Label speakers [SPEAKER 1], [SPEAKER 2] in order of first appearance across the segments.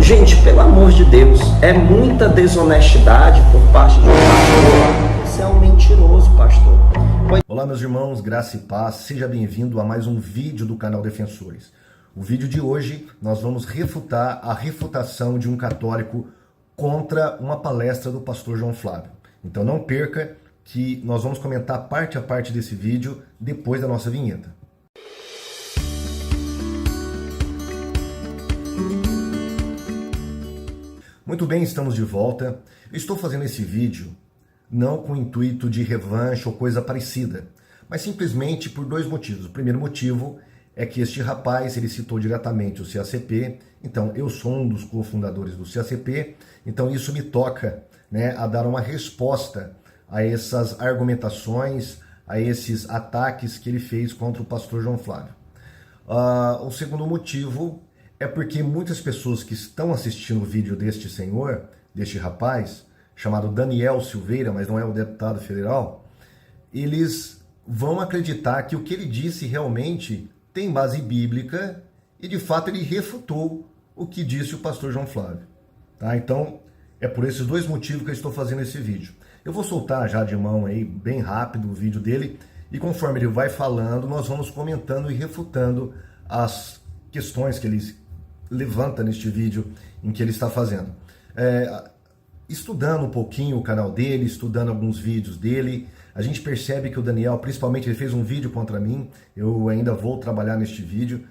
[SPEAKER 1] Gente, pelo amor de Deus, é muita desonestidade por parte de um pastor. Você é um mentiroso, pastor.
[SPEAKER 2] Olá, meus irmãos, graça e paz. Seja bem-vindo a mais um vídeo do canal Defensores. O vídeo de hoje nós vamos refutar a refutação de um católico contra uma palestra do pastor João Flávio. Então não perca que nós vamos comentar parte a parte desse vídeo depois da nossa vinheta. Muito bem, estamos de volta. Eu estou fazendo esse vídeo não com o intuito de revanche ou coisa parecida, mas simplesmente por dois motivos. O primeiro motivo é que este rapaz, ele citou diretamente o CACP, então eu sou um dos cofundadores do CACP, então isso me toca, a dar uma resposta a essas argumentações, a esses ataques que ele fez contra o pastor João Flávio. O segundo motivo é porque muitas pessoas que estão assistindo o vídeo deste senhor, deste rapaz, chamado Daniel Silveira, mas não é o deputado federal, eles vão acreditar que o que ele disse realmente tem base bíblica e de fato ele refutou o que disse o pastor João Flávio. Tá? Então é por esses dois motivos que eu estou fazendo esse vídeo. Eu vou soltar já de mão aí bem rápido o vídeo dele e conforme ele vai falando nós vamos comentando e refutando as questões que ele levanta neste vídeo em que ele está fazendo. Estudando um pouquinho o canal dele, estudando alguns vídeos dele, a gente percebe que o Daniel, principalmente, ele fez um vídeo contra mim, eu ainda vou trabalhar neste vídeo,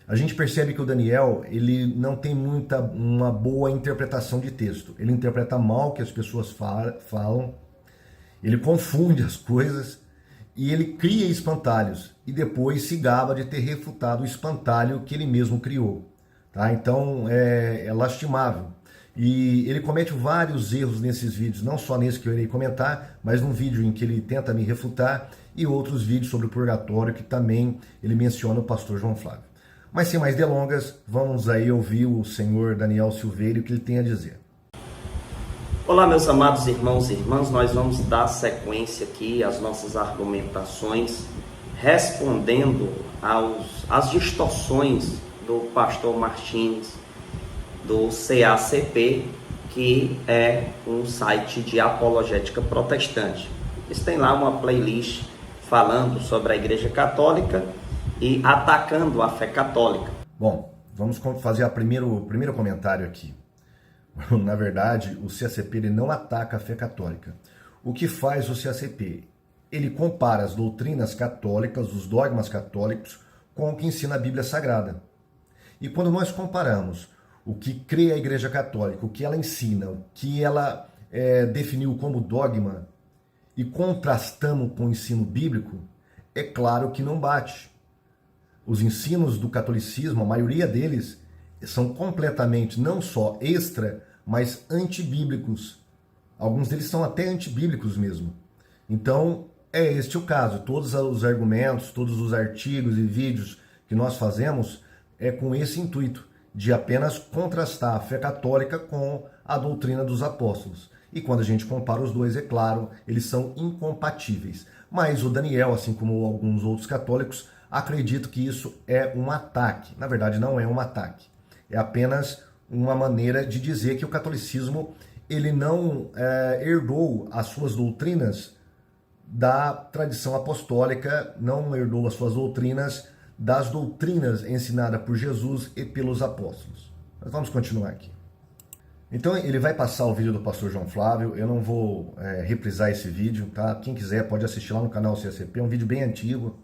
[SPEAKER 2] a gente percebe que o Daniel, ele não tem uma boa interpretação de texto, ele interpreta mal o que as pessoas falam, ele confunde as coisas e ele cria espantalhos e depois se gaba de ter refutado o espantalho que ele mesmo criou. Tá? Então é lastimável. E ele comete vários erros nesses vídeos, não só nesse que eu irei comentar, mas num vídeo em que ele tenta me refutar e outros vídeos sobre o purgatório que também ele menciona o pastor João Flávio. Mas sem mais delongas, vamos aí ouvir o senhor Daniel Silveira e o que ele tem a dizer.
[SPEAKER 1] Olá, meus amados irmãos e irmãs, nós vamos dar sequência aqui às nossas argumentações, respondendo às distorções do pastor Martins, do CACP, que é um site de apologética protestante. Eles têm lá uma playlist falando sobre a Igreja Católica e atacando a fé católica.
[SPEAKER 2] Bom, vamos fazer o primeiro comentário aqui. Na verdade, o CACP ele não ataca a fé católica. O que faz o CACP? Ele compara as doutrinas católicas, os dogmas católicos, com o que ensina a Bíblia Sagrada. E quando nós comparamos o que crê a Igreja Católica, o que ela ensina, o que ela definiu como dogma, e contrastamos com o ensino bíblico, é claro que não bate. Os ensinos do catolicismo, a maioria deles, são completamente não só extra, mas antibíblicos. Alguns deles são até antibíblicos mesmo. Então, é este o caso. Todos os argumentos, todos os artigos e vídeos que nós fazemos é com esse intuito, de apenas contrastar a fé católica com a doutrina dos apóstolos. E quando a gente compara os dois, é claro, eles são incompatíveis. Mas o Daniel, assim como alguns outros católicos, acreditam que isso é um ataque. Na verdade, não é um ataque. É apenas uma maneira de dizer que o catolicismo ele não herdou as suas doutrinas da tradição apostólica, não herdou as suas doutrinas das doutrinas ensinadas por Jesus e pelos apóstolos. Mas vamos continuar aqui. Então ele vai passar o vídeo do pastor João Flávio, eu não vou reprisar esse vídeo, tá? Quem quiser pode assistir lá no canal CACP, é um vídeo bem antigo,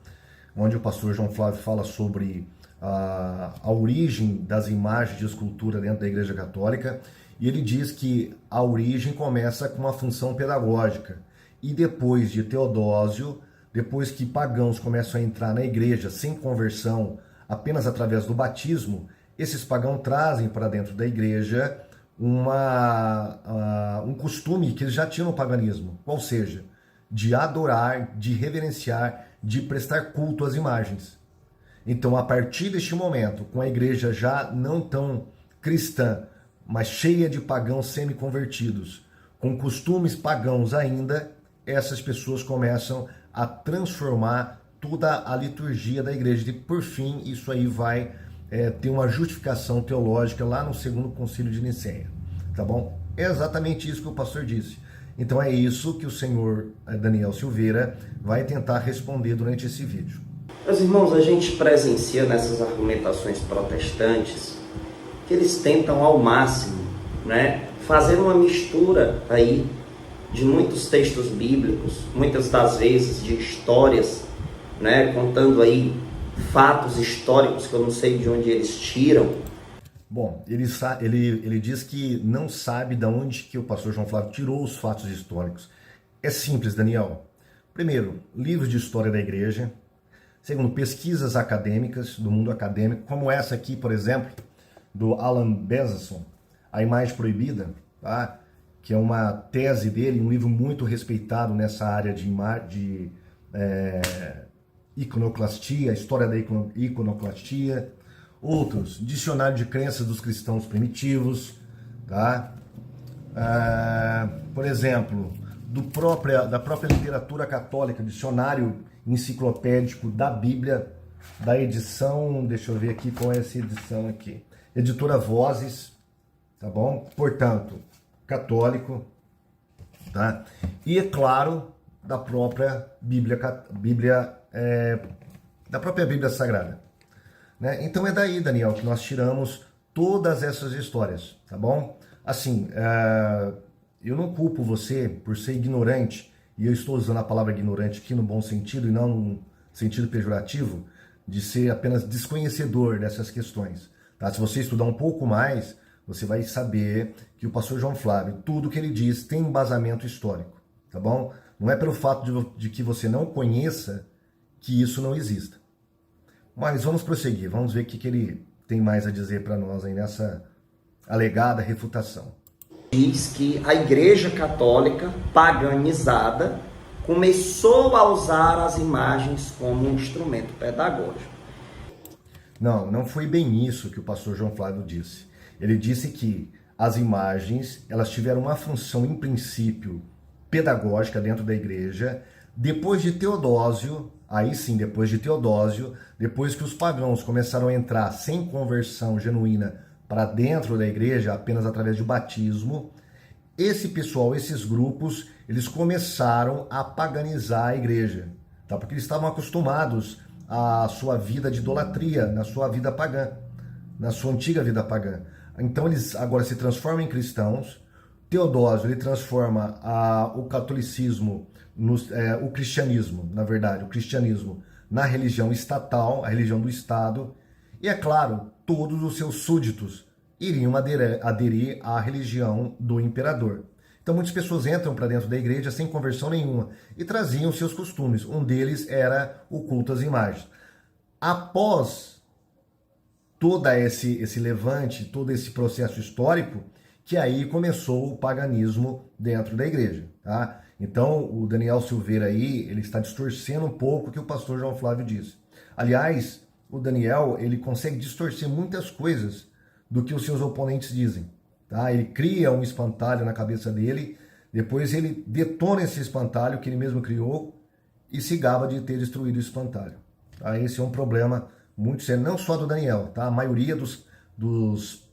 [SPEAKER 2] onde o pastor João Flávio fala sobre a origem das imagens de escultura dentro da Igreja Católica, e ele diz que a origem começa com uma função pedagógica, e depois de Teodósio, depois que pagãos começam a entrar na igreja sem conversão, apenas através do batismo, esses pagãos trazem para dentro da igreja um costume que eles já tinham no paganismo, ou seja, de adorar, de reverenciar, de prestar culto às imagens. Então, a partir deste momento, com a igreja já não tão cristã, mas cheia de pagãos semi-convertidos, com costumes pagãos ainda, essas pessoas começam a transformar toda a liturgia da igreja. E por fim, isso aí vai ter uma justificação teológica lá no segundo concílio de Nicéia, tá bom? É exatamente isso que o pastor disse. Então é isso que o senhor Daniel Silveira vai tentar responder durante esse vídeo.
[SPEAKER 1] Meus irmãos, a gente presencia nessas argumentações protestantes que eles tentam ao máximo, né, fazer uma mistura aí de muitos textos bíblicos, muitas das vezes de histórias, né, contando aí fatos históricos que eu não sei de onde eles tiram.
[SPEAKER 2] Bom, ele diz que não sabe de onde que o pastor João Flávio tirou os fatos históricos. É simples, Daniel. Primeiro, livros de história da igreja. Segundo, pesquisas acadêmicas, do mundo acadêmico, como essa aqui, por exemplo, do Alan Bezasson, A Imagem Proibida, tá? Que é uma tese dele, um livro muito respeitado nessa área de iconoclastia, história da iconoclastia. Outros, Dicionário de Crenças dos Cristãos Primitivos, tá? Por exemplo, da própria literatura católica, Dicionário Enciclopédico da Bíblia, da edição, deixa eu ver aqui qual é essa edição aqui, Editora Vozes, tá bom? Portanto, católico, tá? E é claro, da própria Bíblia Sagrada. Né? Então é daí, Daniel, que nós tiramos todas essas histórias, tá bom? Assim, eu não culpo você por ser ignorante, e eu estou usando a palavra ignorante aqui no bom sentido e não no sentido pejorativo, de ser apenas desconhecedor dessas questões. Tá? Se você estudar um pouco mais, você vai saber que o pastor João Flávio, tudo que ele diz tem embasamento histórico, tá bom? Não é pelo fato de que você não conheça que isso não exista. Mas vamos prosseguir, vamos ver o que ele tem mais a dizer para nós aí nessa alegada refutação.
[SPEAKER 1] Diz que a Igreja Católica, paganizada, começou a usar as imagens como um instrumento pedagógico.
[SPEAKER 2] Não foi bem isso que o pastor João Flávio disse. Ele disse que as imagens, elas tiveram uma função, em princípio, pedagógica dentro da igreja, depois de Teodósio, aí sim, depois que os pagãos começaram a entrar sem conversão genuína para dentro da igreja, apenas através de batismo, esse pessoal, esses grupos, eles começaram a paganizar a igreja, tá? Porque eles estavam acostumados à sua vida de idolatria, na sua vida pagã, na sua antiga vida pagã. Então eles agora se transformam em cristãos. Teodósio, ele transforma o catolicismo, o cristianismo, na verdade, o cristianismo na religião estatal, a religião do Estado, e é claro, todos os seus súditos iriam aderir à religião do imperador. Então muitas pessoas entram para dentro da igreja sem conversão nenhuma e traziam seus costumes. Um deles era o culto às imagens. Após todo esse levante, todo esse processo histórico, que aí começou o paganismo dentro da igreja, tá? Então, o Daniel Silveira aí, ele está distorcendo um pouco o que o pastor João Flávio disse. Aliás, o Daniel, ele consegue distorcer muitas coisas do que os seus oponentes dizem, tá? Ele cria um espantalho na cabeça dele, depois ele detona esse espantalho que ele mesmo criou e se gaba de ter destruído o espantalho. Tá? Esse é um problema muito sério, não só do Daniel, tá? A maioria dos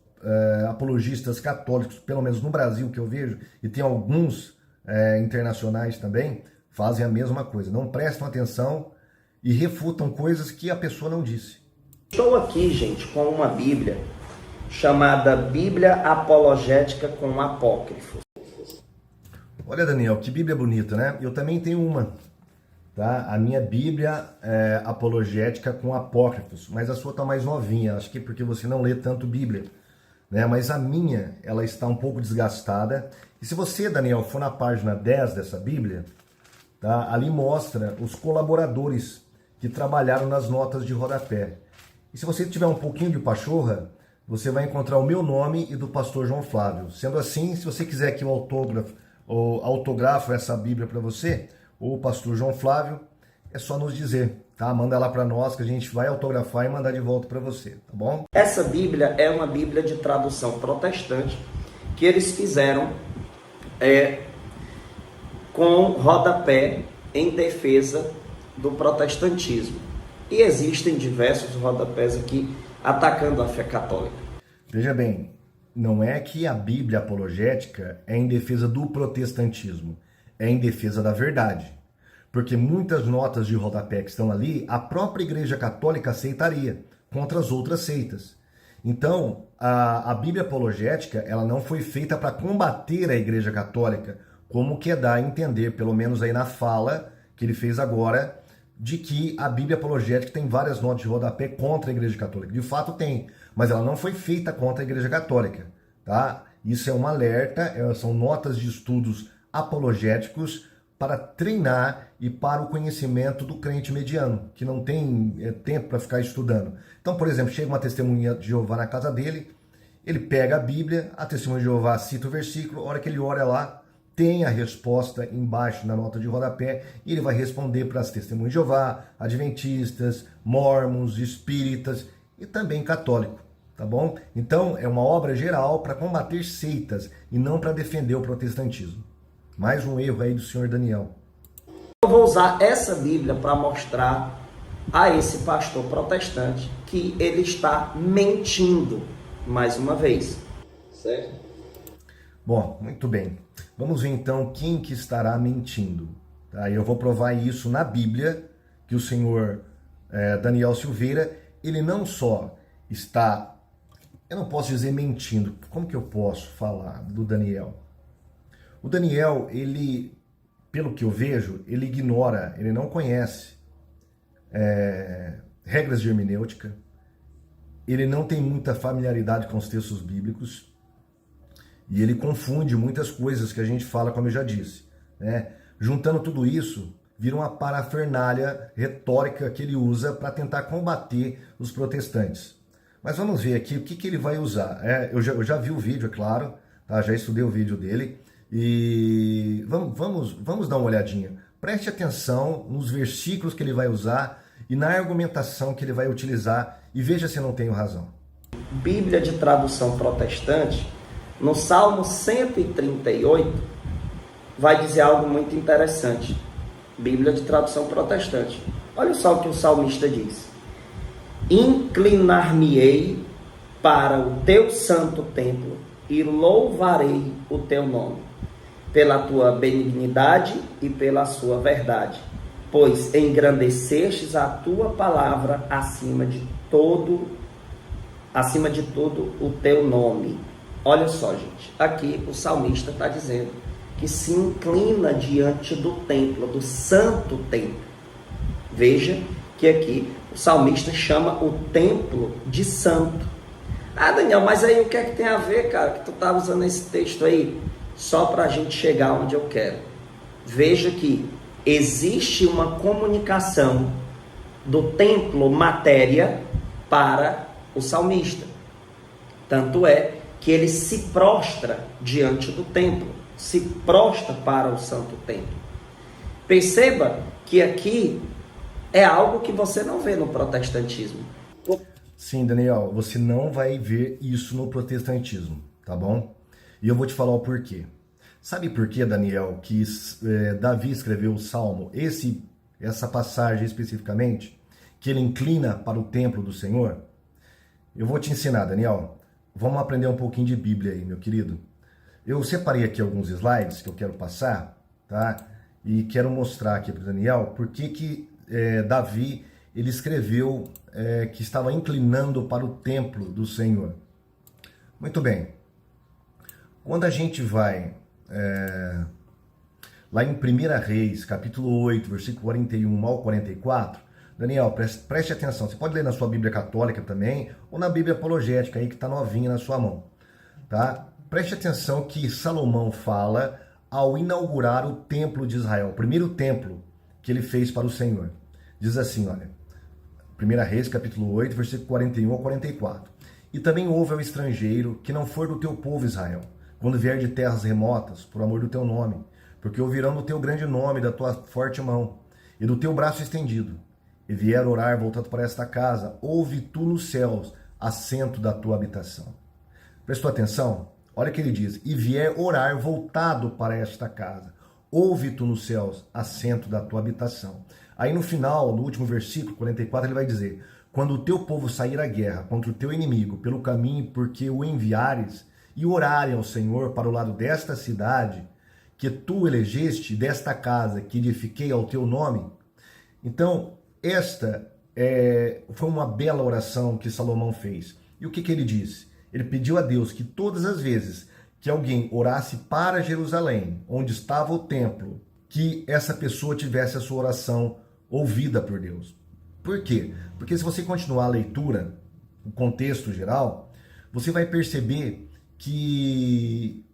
[SPEAKER 2] apologistas católicos, pelo menos no Brasil que eu vejo, e tem alguns internacionais também, fazem a mesma coisa. Não prestam atenção e refutam coisas que a pessoa não disse.
[SPEAKER 1] Estou aqui, gente, com uma Bíblia chamada Bíblia Apologética com Apócrifos.
[SPEAKER 2] Olha, Daniel, que Bíblia bonita, né? Eu também tenho uma, tá? A minha Bíblia Apologética com Apócrifos, mas a sua está mais novinha, acho que porque você não lê tanto Bíblia, né? Mas a minha, ela está um pouco desgastada. E se você, Daniel, for na página 10 dessa Bíblia, tá? Ali mostra os colaboradores que trabalharam nas notas de rodapé. E se você tiver um pouquinho de pachorra, você vai encontrar o meu nome e do pastor João Flávio. Sendo assim, se você quiser que eu autografo essa Bíblia para você, ou o pastor João Flávio, é só nos dizer, tá? Manda lá para nós que a gente vai autografar e mandar de volta para você, tá bom?
[SPEAKER 1] Essa Bíblia é uma Bíblia de tradução protestante que eles fizeram com rodapé em defesa do protestantismo. E existem diversos rodapés aqui. atacando a fé católica.
[SPEAKER 2] Veja bem, não é que a Bíblia apologética é em defesa do protestantismo, é em defesa da verdade. Porque muitas notas de rodapé que estão ali, a própria Igreja Católica aceitaria contra as outras seitas. Então, a Bíblia apologética, ela não foi feita para combater a Igreja Católica, como que dá a entender, pelo menos aí na fala que ele fez agora, de que a Bíblia apologética tem várias notas de rodapé contra a Igreja Católica. De fato tem, mas ela não foi feita contra a Igreja Católica, tá? Isso é um alerta, são notas de estudos apologéticos para treinar e para o conhecimento do crente mediano, que não tem tempo para ficar estudando. Então, por exemplo, chega uma testemunha de Jeová na casa dele, ele pega a Bíblia, a testemunha de Jeová cita o versículo, a hora que ele olha lá, tem a resposta embaixo na nota de rodapé e ele vai responder para as testemunhas de Jeová, adventistas, mormons, espíritas e também católico, tá bom? Então, é uma obra geral para combater seitas e não para defender o protestantismo. Mais um erro aí do senhor Daniel.
[SPEAKER 1] Eu vou usar essa Bíblia para mostrar a esse pastor protestante que ele está mentindo mais uma vez. Certo?
[SPEAKER 2] Bom, muito bem. Vamos ver então quem que estará mentindo. Tá? Eu vou provar isso na Bíblia, que o senhor Daniel Silveira, ele não só está, eu não posso dizer mentindo, como que eu posso falar do Daniel? O Daniel, ele, pelo que eu vejo, ele ignora, ele não conhece regras de hermenêutica, ele não tem muita familiaridade com os textos bíblicos e ele confunde muitas coisas que a gente fala, como eu já disse, né? Juntando tudo isso, vira uma parafernália retórica que ele usa para tentar combater os protestantes. Mas vamos ver aqui o que ele vai usar. Eu já vi o vídeo, é claro, tá? Já estudei o vídeo dele. E vamos dar uma olhadinha. Preste atenção nos versículos que ele vai usar e na argumentação que ele vai utilizar e veja se eu não tenho razão.
[SPEAKER 1] Bíblia de tradução protestante, no Salmo 138, vai dizer algo muito interessante. Bíblia de tradução protestante. Olha só o que o salmista diz. Inclinar-me-ei para o teu santo templo e louvarei o teu nome, pela tua benignidade e pela sua verdade, pois engrandecestes a tua palavra acima de todo o teu nome. Olha só, gente, aqui o salmista está dizendo que se inclina diante do templo, do santo templo. Veja que aqui o salmista chama o templo de santo. Ah, Daniel, mas aí o que é que tem a ver, cara, que tu tá usando esse texto aí? Só para a gente chegar onde eu quero. Veja que existe uma comunicação do templo matéria para o salmista. Tanto é que ele se prostra diante do templo, se prostra para o santo templo. Perceba que aqui é algo que você não vê no protestantismo.
[SPEAKER 2] Sim, Daniel, você não vai ver isso no protestantismo, tá bom? E eu vou te falar o porquê. Sabe por que, Daniel, que Davi escreveu o Salmo, essa passagem especificamente, que ele inclina para o templo do Senhor? Eu vou te ensinar, Daniel. Vamos aprender um pouquinho de Bíblia aí, meu querido. Eu separei aqui alguns slides que eu quero passar, tá? E quero mostrar aqui para o Daniel por que Davi ele escreveu que estava inclinando para o templo do Senhor. Muito bem. Quando a gente vai lá em 1 Reis, capítulo 8, versículo 41 ao 44, Daniel, preste atenção. Você pode ler na sua Bíblia católica também, ou na Bíblia apologética aí que está novinha na sua mão, tá? Preste atenção que Salomão fala ao inaugurar o templo de Israel, o primeiro templo que ele fez para o Senhor. Diz assim, olha, 1 Reis, capítulo 8, versículo 41 ao 44. E também ouve ao estrangeiro que não for do teu povo Israel, quando vier de terras remotas, por amor do teu nome, porque ouvirão do teu grande nome, da tua forte mão, e do teu braço estendido, e vier orar voltado para esta casa, ouve tu nos céus, assento da tua habitação. Prestou atenção? Olha o que ele diz, e vier orar voltado para esta casa, ouve tu nos céus, assento da tua habitação. Aí no final, no último versículo, 44, ele vai dizer, quando o teu povo sair à guerra contra o teu inimigo pelo caminho porque o enviares, e orarem ao Senhor para o lado desta cidade, que tu elegeste, desta casa que edifiquei ao teu nome. Então, esta foi uma bela oração que Salomão fez. E o que ele disse? Ele pediu a Deus que todas as vezes que alguém orasse para Jerusalém, onde estava o templo, que essa pessoa tivesse a sua oração ouvida por Deus. Por quê? Porque se você continuar a leitura, o contexto geral, você vai perceber que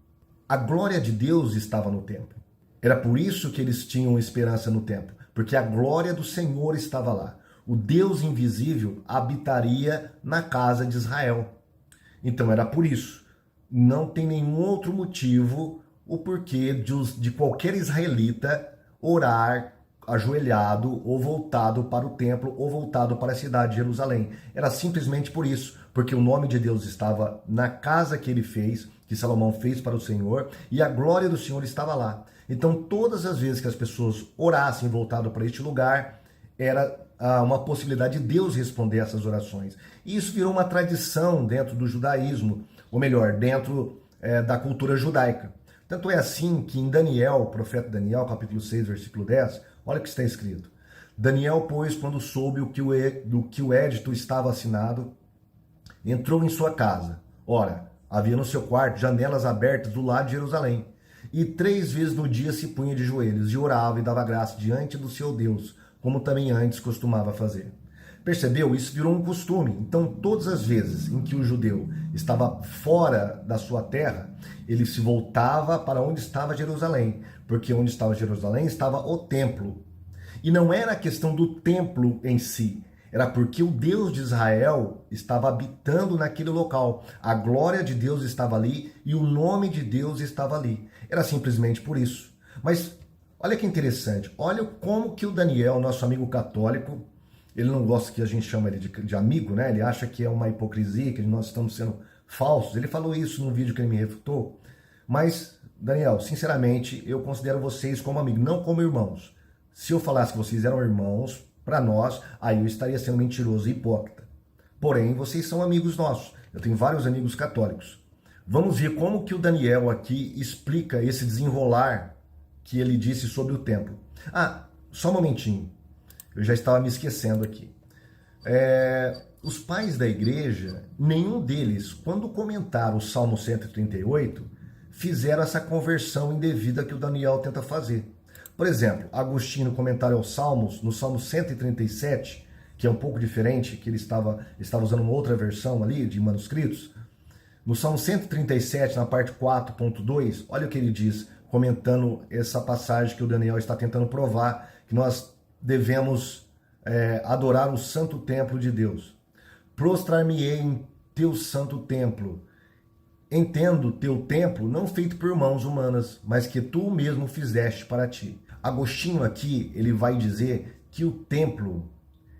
[SPEAKER 2] a glória de Deus estava no templo. Era por isso que eles tinham esperança no templo, porque a glória do Senhor estava lá. O Deus invisível habitaria na casa de Israel. Então era por isso. Não tem nenhum outro motivo o porquê de qualquer israelita orar ajoelhado ou voltado para o templo ou voltado para a cidade de Jerusalém. Era simplesmente por isso, porque o nome de Deus estava na casa que ele fez, que Salomão fez para o Senhor, e a glória do Senhor estava lá. Então todas as vezes que as pessoas orassem voltado para este lugar, era uma possibilidade de Deus responder essas orações. E isso virou uma tradição dentro do judaísmo, ou melhor, dentro da cultura judaica. Tanto é assim que em Daniel, o profeta Daniel, capítulo 6, versículo 10, olha o que está escrito. Daniel, pois, quando soube do que o édito estava assinado, entrou em sua casa. Ora, havia no seu quarto janelas abertas do lado de Jerusalém. E 3 vezes no dia se punha de joelhos e orava e dava graça diante do seu Deus, como também antes costumava fazer. Percebeu? Isso virou um costume. Então, todas as vezes em que o judeu estava fora da sua terra, ele se voltava para onde estava Jerusalém, porque onde estava Jerusalém estava o templo. E não era a questão do templo em si, era porque o Deus de Israel estava habitando naquele local. A glória de Deus estava ali e o nome de Deus estava ali. Era simplesmente por isso. Mas olha que interessante, olha como que o Daniel, nosso amigo católico, ele não gosta que a gente chama ele de amigo, né? Ele acha que é uma hipocrisia, que nós estamos sendo falsos. Ele falou isso num vídeo que ele me refutou. Mas, Daniel, sinceramente, eu considero vocês como amigos, não como irmãos. Se eu falasse que vocês eram irmãos, para nós, aí eu estaria sendo mentiroso e hipócrita. Porém, vocês são amigos nossos. Eu tenho vários amigos católicos. Vamos ver como que o Daniel aqui explica esse desenrolar que ele disse sobre o templo. Ah, só um momentinho. Eu já estava me esquecendo aqui. Os pais da igreja, nenhum deles, quando comentaram o Salmo 138, fizeram essa conversão indevida que o Daniel tenta fazer. Por exemplo, Agostinho, no comentário aos Salmos, no Salmo 137, que é um pouco diferente, que ele estava usando uma outra versão ali, de manuscritos. No Salmo 137, na parte 4.2, olha o que ele diz, comentando essa passagem que o Daniel está tentando provar, que nós devemos adorar o santo templo de Deus. Prostrar-me-ei em teu santo templo. Entendo teu templo não feito por mãos humanas, mas que tu mesmo fizeste para ti. Agostinho aqui, ele vai dizer que o templo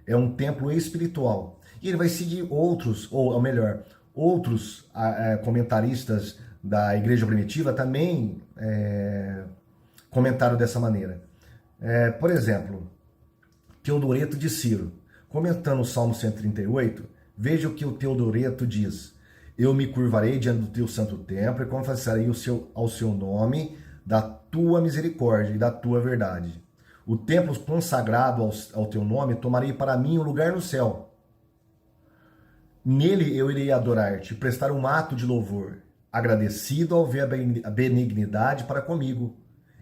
[SPEAKER 2] é um templo espiritual. E ele vai seguir outros comentaristas da igreja primitiva também comentaram dessa maneira. Por exemplo, Teodoreto de Ciro, comentando o Salmo 138, veja o que o Teodoreto diz. Eu me curvarei diante do teu santo templo e confessarei ao seu nome da tua misericórdia e da tua verdade. O templo consagrado ao teu nome tomarei para mim um lugar no céu. Nele eu irei adorar-te, prestar um ato de louvor, agradecido ao ver a benignidade para comigo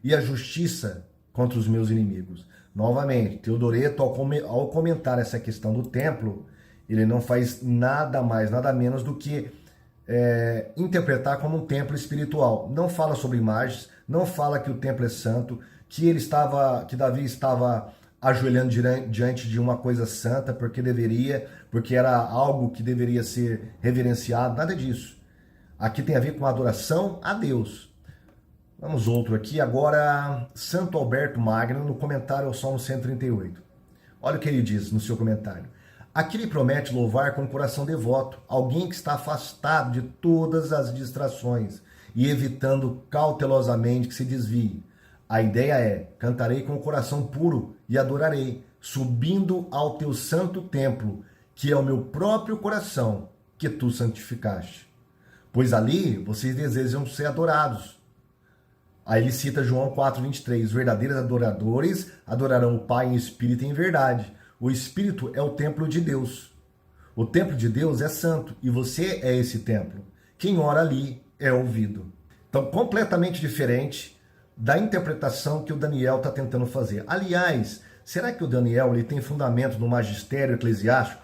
[SPEAKER 2] e a justiça contra os meus inimigos. Novamente, Teodoreto, ao comentar essa questão do templo, ele não faz nada mais, nada menos do que interpretar como um templo espiritual. Não fala sobre imagens, não fala que o templo é santo, que Davi estava ajoelhando diante de uma coisa santa porque era algo que deveria ser reverenciado, nada disso. Aqui tem a ver com a adoração a Deus. Vamos outro aqui, agora Santo Alberto Magno, no comentário ao Salmo 138. Olha o que ele diz no seu comentário. Aqui ele promete louvar com coração devoto, alguém que está afastado de todas as distrações e evitando cautelosamente que se desvie. A ideia é, cantarei com o coração puro e adorarei, subindo ao teu santo templo, que é o meu próprio coração que tu santificaste. Pois ali vocês desejam ser adorados. Aí ele cita João 4,23. Os verdadeiros adoradores adorarão o Pai em espírito e em verdade. O espírito é o templo de Deus. O templo de Deus é santo e você é esse templo. Quem ora ali é ouvido. Então, completamente diferente da interpretação que o Daniel está tentando fazer. Aliás, será que o Daniel ele tem fundamento no magistério eclesiástico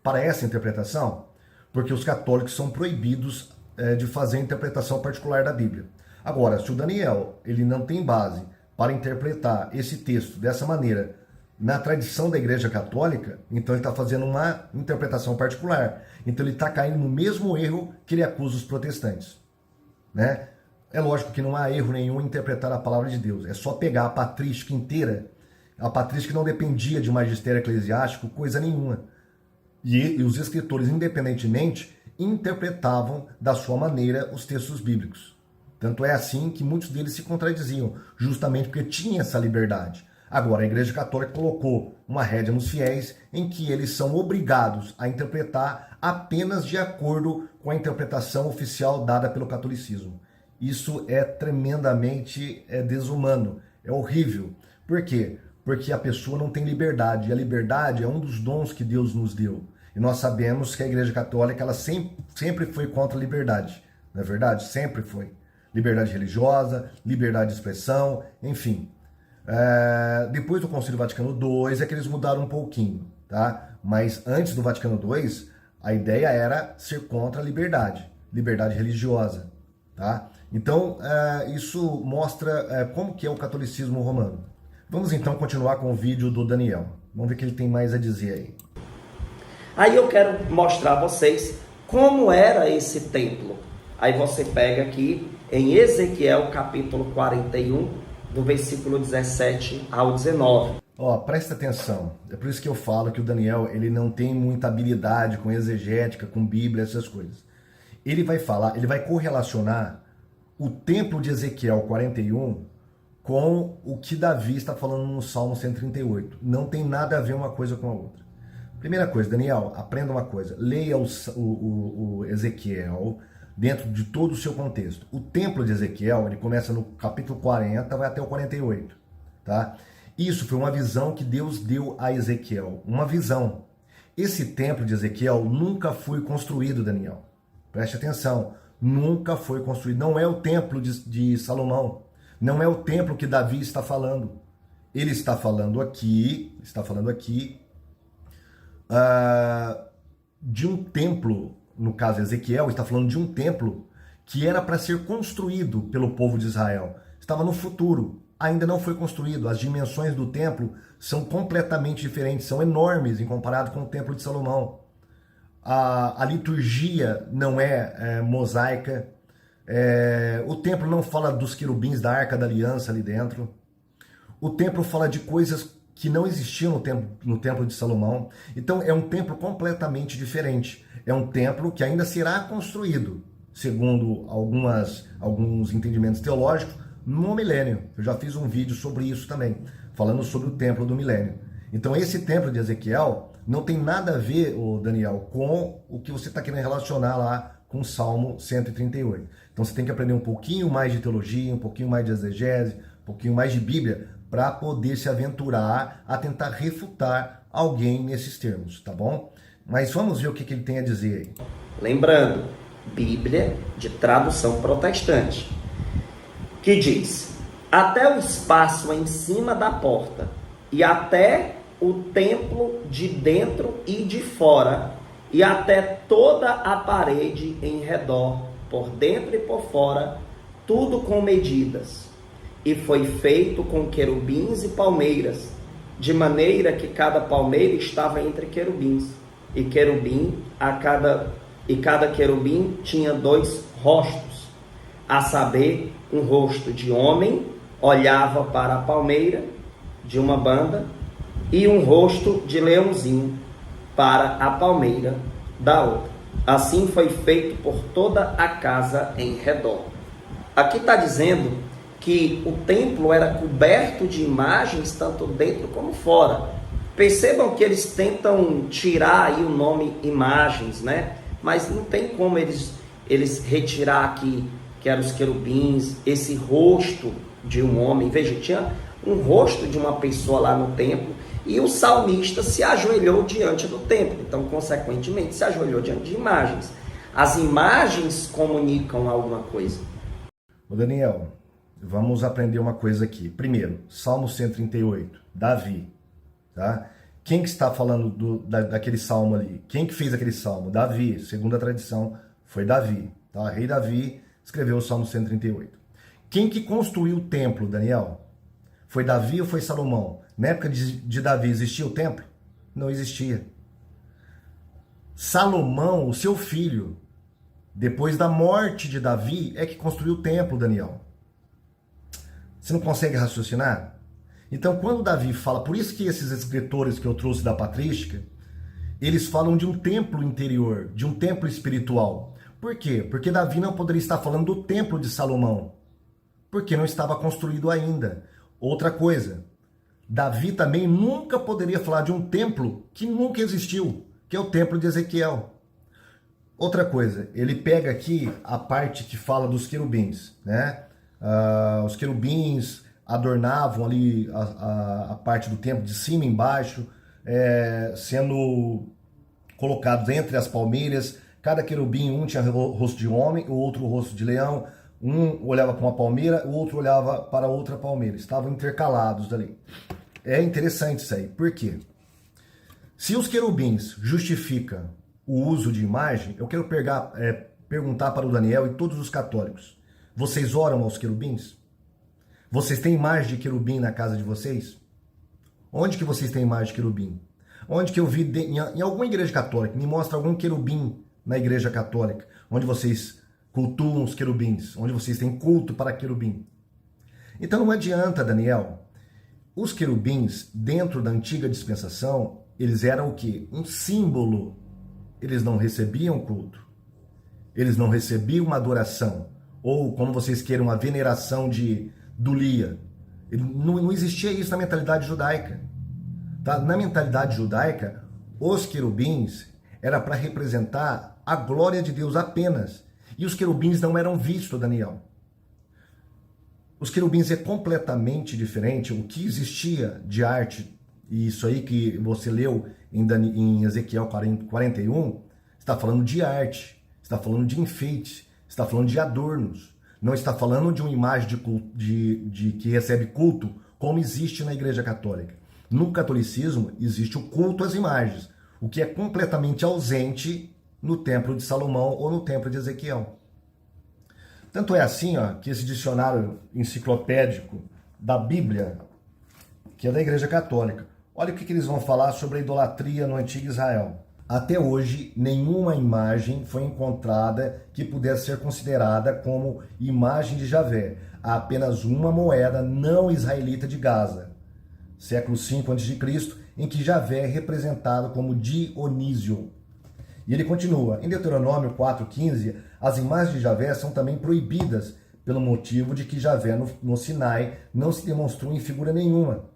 [SPEAKER 2] para essa interpretação? Porque os católicos são proibidos de fazer a interpretação particular da Bíblia. Agora, se o Daniel ele não tem base para interpretar esse texto dessa maneira na tradição da Igreja Católica, então ele está fazendo uma interpretação particular. Então ele está caindo no mesmo erro que ele acusa os protestantes, né? É lógico que não há erro nenhum em interpretar a palavra de Deus. É só pegar a patrística inteira, a patrística não dependia de magistério eclesiástico, coisa nenhuma. E os escritores, independentemente, interpretavam da sua maneira os textos bíblicos. Tanto é assim que muitos deles se contradiziam, justamente porque tinha essa liberdade. Agora, a Igreja Católica colocou uma rédea nos fiéis em que eles são obrigados a interpretar apenas de acordo com a interpretação oficial dada pelo catolicismo. Isso é tremendamente desumano, é horrível. Por quê? Porque a pessoa não tem liberdade, e a liberdade é um dos dons que Deus nos deu. E nós sabemos que a Igreja Católica ela sempre foi contra a liberdade, não é verdade? Sempre foi. Liberdade religiosa, liberdade de expressão, enfim. Depois do Concílio Vaticano II é que eles mudaram um pouquinho, tá? Mas antes do Vaticano II, a ideia era ser contra a liberdade religiosa, tá? Então, isso mostra como que é o catolicismo romano. Vamos então continuar com o vídeo do Daniel. Vamos ver o que ele tem mais a dizer aí.
[SPEAKER 1] Aí eu quero mostrar a vocês como era esse templo. Aí você pega aqui em Ezequiel capítulo 41, do versículo 17 ao 19.
[SPEAKER 2] Presta atenção. É por isso que eu falo que o Daniel ele não tem muita habilidade com exegética, com Bíblia, essas coisas. Ele vai correlacionar o templo de Ezequiel 41 com o que Davi está falando no Salmo 138. Não tem nada a ver uma coisa com a outra. Primeira coisa, Daniel, aprenda uma coisa. Leia o Ezequiel dentro de todo o seu contexto. O templo de Ezequiel, ele começa no capítulo 40, vai até o 48. Tá? Isso foi uma visão que Deus deu a Ezequiel. Uma visão. Esse templo de Ezequiel nunca foi construído, Daniel. Preste atenção. Nunca foi construído. Não é o templo de Salomão. Não é o templo que Davi está falando. Ele está falando aqui de um templo, no caso Ezequiel, está falando de um templo que era para ser construído pelo povo de Israel. Estava no futuro, ainda não foi construído. As dimensões do templo são completamente diferentes, são enormes em comparado com o templo de Salomão. A liturgia não é mosaica. O templo não fala dos querubins da Arca da Aliança ali dentro. O templo fala de coisas que não existiam no templo de Salomão. Então é um templo completamente diferente. É um templo que ainda será construído, segundo alguns entendimentos teológicos, no milênio. Eu já fiz um vídeo sobre isso também, falando sobre o templo do milênio. Então esse templo de Ezequiel não tem nada a ver, Daniel, com o que você está querendo relacionar lá com o Salmo 138. Então você tem que aprender um pouquinho mais de teologia, um pouquinho mais de exegese, um pouquinho mais de Bíblia, para poder se aventurar a tentar refutar alguém nesses termos, tá bom? Mas vamos ver o que ele tem a dizer aí.
[SPEAKER 1] Lembrando, Bíblia de tradução protestante, que diz: até o espaço em cima da porta e até o templo de dentro e de fora, e até toda a parede em redor, por dentro e por fora, tudo com medidas. E foi feito com querubins e palmeiras, de maneira que cada palmeira estava entre querubins, e cada querubim tinha 2 rostos, a saber, um rosto de homem olhava para a palmeira de uma banda, e um rosto de leãozinho para a palmeira da outra. Assim foi feito por toda a casa em redor. Aqui está dizendo que o templo era coberto de imagens tanto dentro como fora. Percebam que eles tentam tirar aí o nome imagens, né? Mas não tem como eles retirar aqui, que eram os querubins, esse rosto de um homem. Veja, tinha um rosto de uma pessoa lá no templo, e o salmista se ajoelhou diante do templo. Então, consequentemente, se ajoelhou diante de imagens. As imagens comunicam alguma coisa.
[SPEAKER 2] Ô Daniel, vamos aprender uma coisa aqui. Primeiro, Salmo 138, Davi. Tá? Quem que está falando daquele salmo ali? Quem que fez aquele salmo? Davi. Segundo a tradição, foi Davi. Tá? Rei Davi escreveu o Salmo 138. Quem que construiu o templo, Daniel? Foi Davi ou foi Salomão? Na época de Davi existia o templo? Não existia. Salomão, o seu filho, depois da morte de Davi, é que construiu o templo, Daniel. Você não consegue raciocinar? Então, quando Davi fala, por isso que esses escritores que eu trouxe da patrística, eles falam de um templo interior, de um templo espiritual. Por quê? Porque Davi não poderia estar falando do templo de Salomão, porque não estava construído ainda. Outra coisa, Davi também nunca poderia falar de um templo que nunca existiu, que é o templo de Ezequiel. Outra coisa, ele pega aqui a parte que fala dos querubins, né? Os querubins adornavam ali a parte do templo de cima e embaixo, sendo colocados entre as palmeiras. Cada querubim, um tinha o rosto de homem, o outro o rosto de leão. Um olhava para uma palmeira, o outro olhava para outra palmeira. Estavam intercalados ali. É interessante isso aí. Por quê? Se os querubins justificam o uso de imagem, eu quero perguntar para o Daniel e todos os católicos. Vocês oram aos querubins? Vocês têm imagem de querubim na casa de vocês? Onde que vocês têm imagem de querubim? Onde que eu vi em alguma igreja católica? Me mostra algum querubim na igreja católica, onde vocês cultuam os querubins, onde vocês têm culto para querubim. Então não adianta, Daniel. Os querubins, dentro da antiga dispensação, eles eram o quê? Um símbolo. Eles não recebiam culto. Eles não recebiam uma adoração. Ou, como vocês queiram, uma veneração de dulia. Não existia isso na mentalidade judaica. Tá? Na mentalidade judaica, os querubins era para representar a glória de Deus apenas. E os querubins não eram vistos, Daniel. Os querubins é completamente diferente. O que existia de arte, e isso aí que você leu em Ezequiel 41, está falando de arte, está falando de enfeite, está falando de adornos. Não está falando de uma imagem que recebe culto, como existe na Igreja Católica. No catolicismo existe o culto às imagens, o que é completamente ausente no Templo de Salomão ou no Templo de Ezequiel. Tanto é assim, que esse dicionário enciclopédico da Bíblia, que é da Igreja Católica, olha o que eles vão falar sobre a idolatria no Antigo Israel. Até hoje, nenhuma imagem foi encontrada que pudesse ser considerada como imagem de Javé. Há apenas uma moeda não israelita de Gaza, século V a.C., em que Javé é representado como Dionísio. E ele continua, em Deuteronômio 4,15, as imagens de Javé são também proibidas pelo motivo de que Javé no Sinai não se demonstrou em figura nenhuma.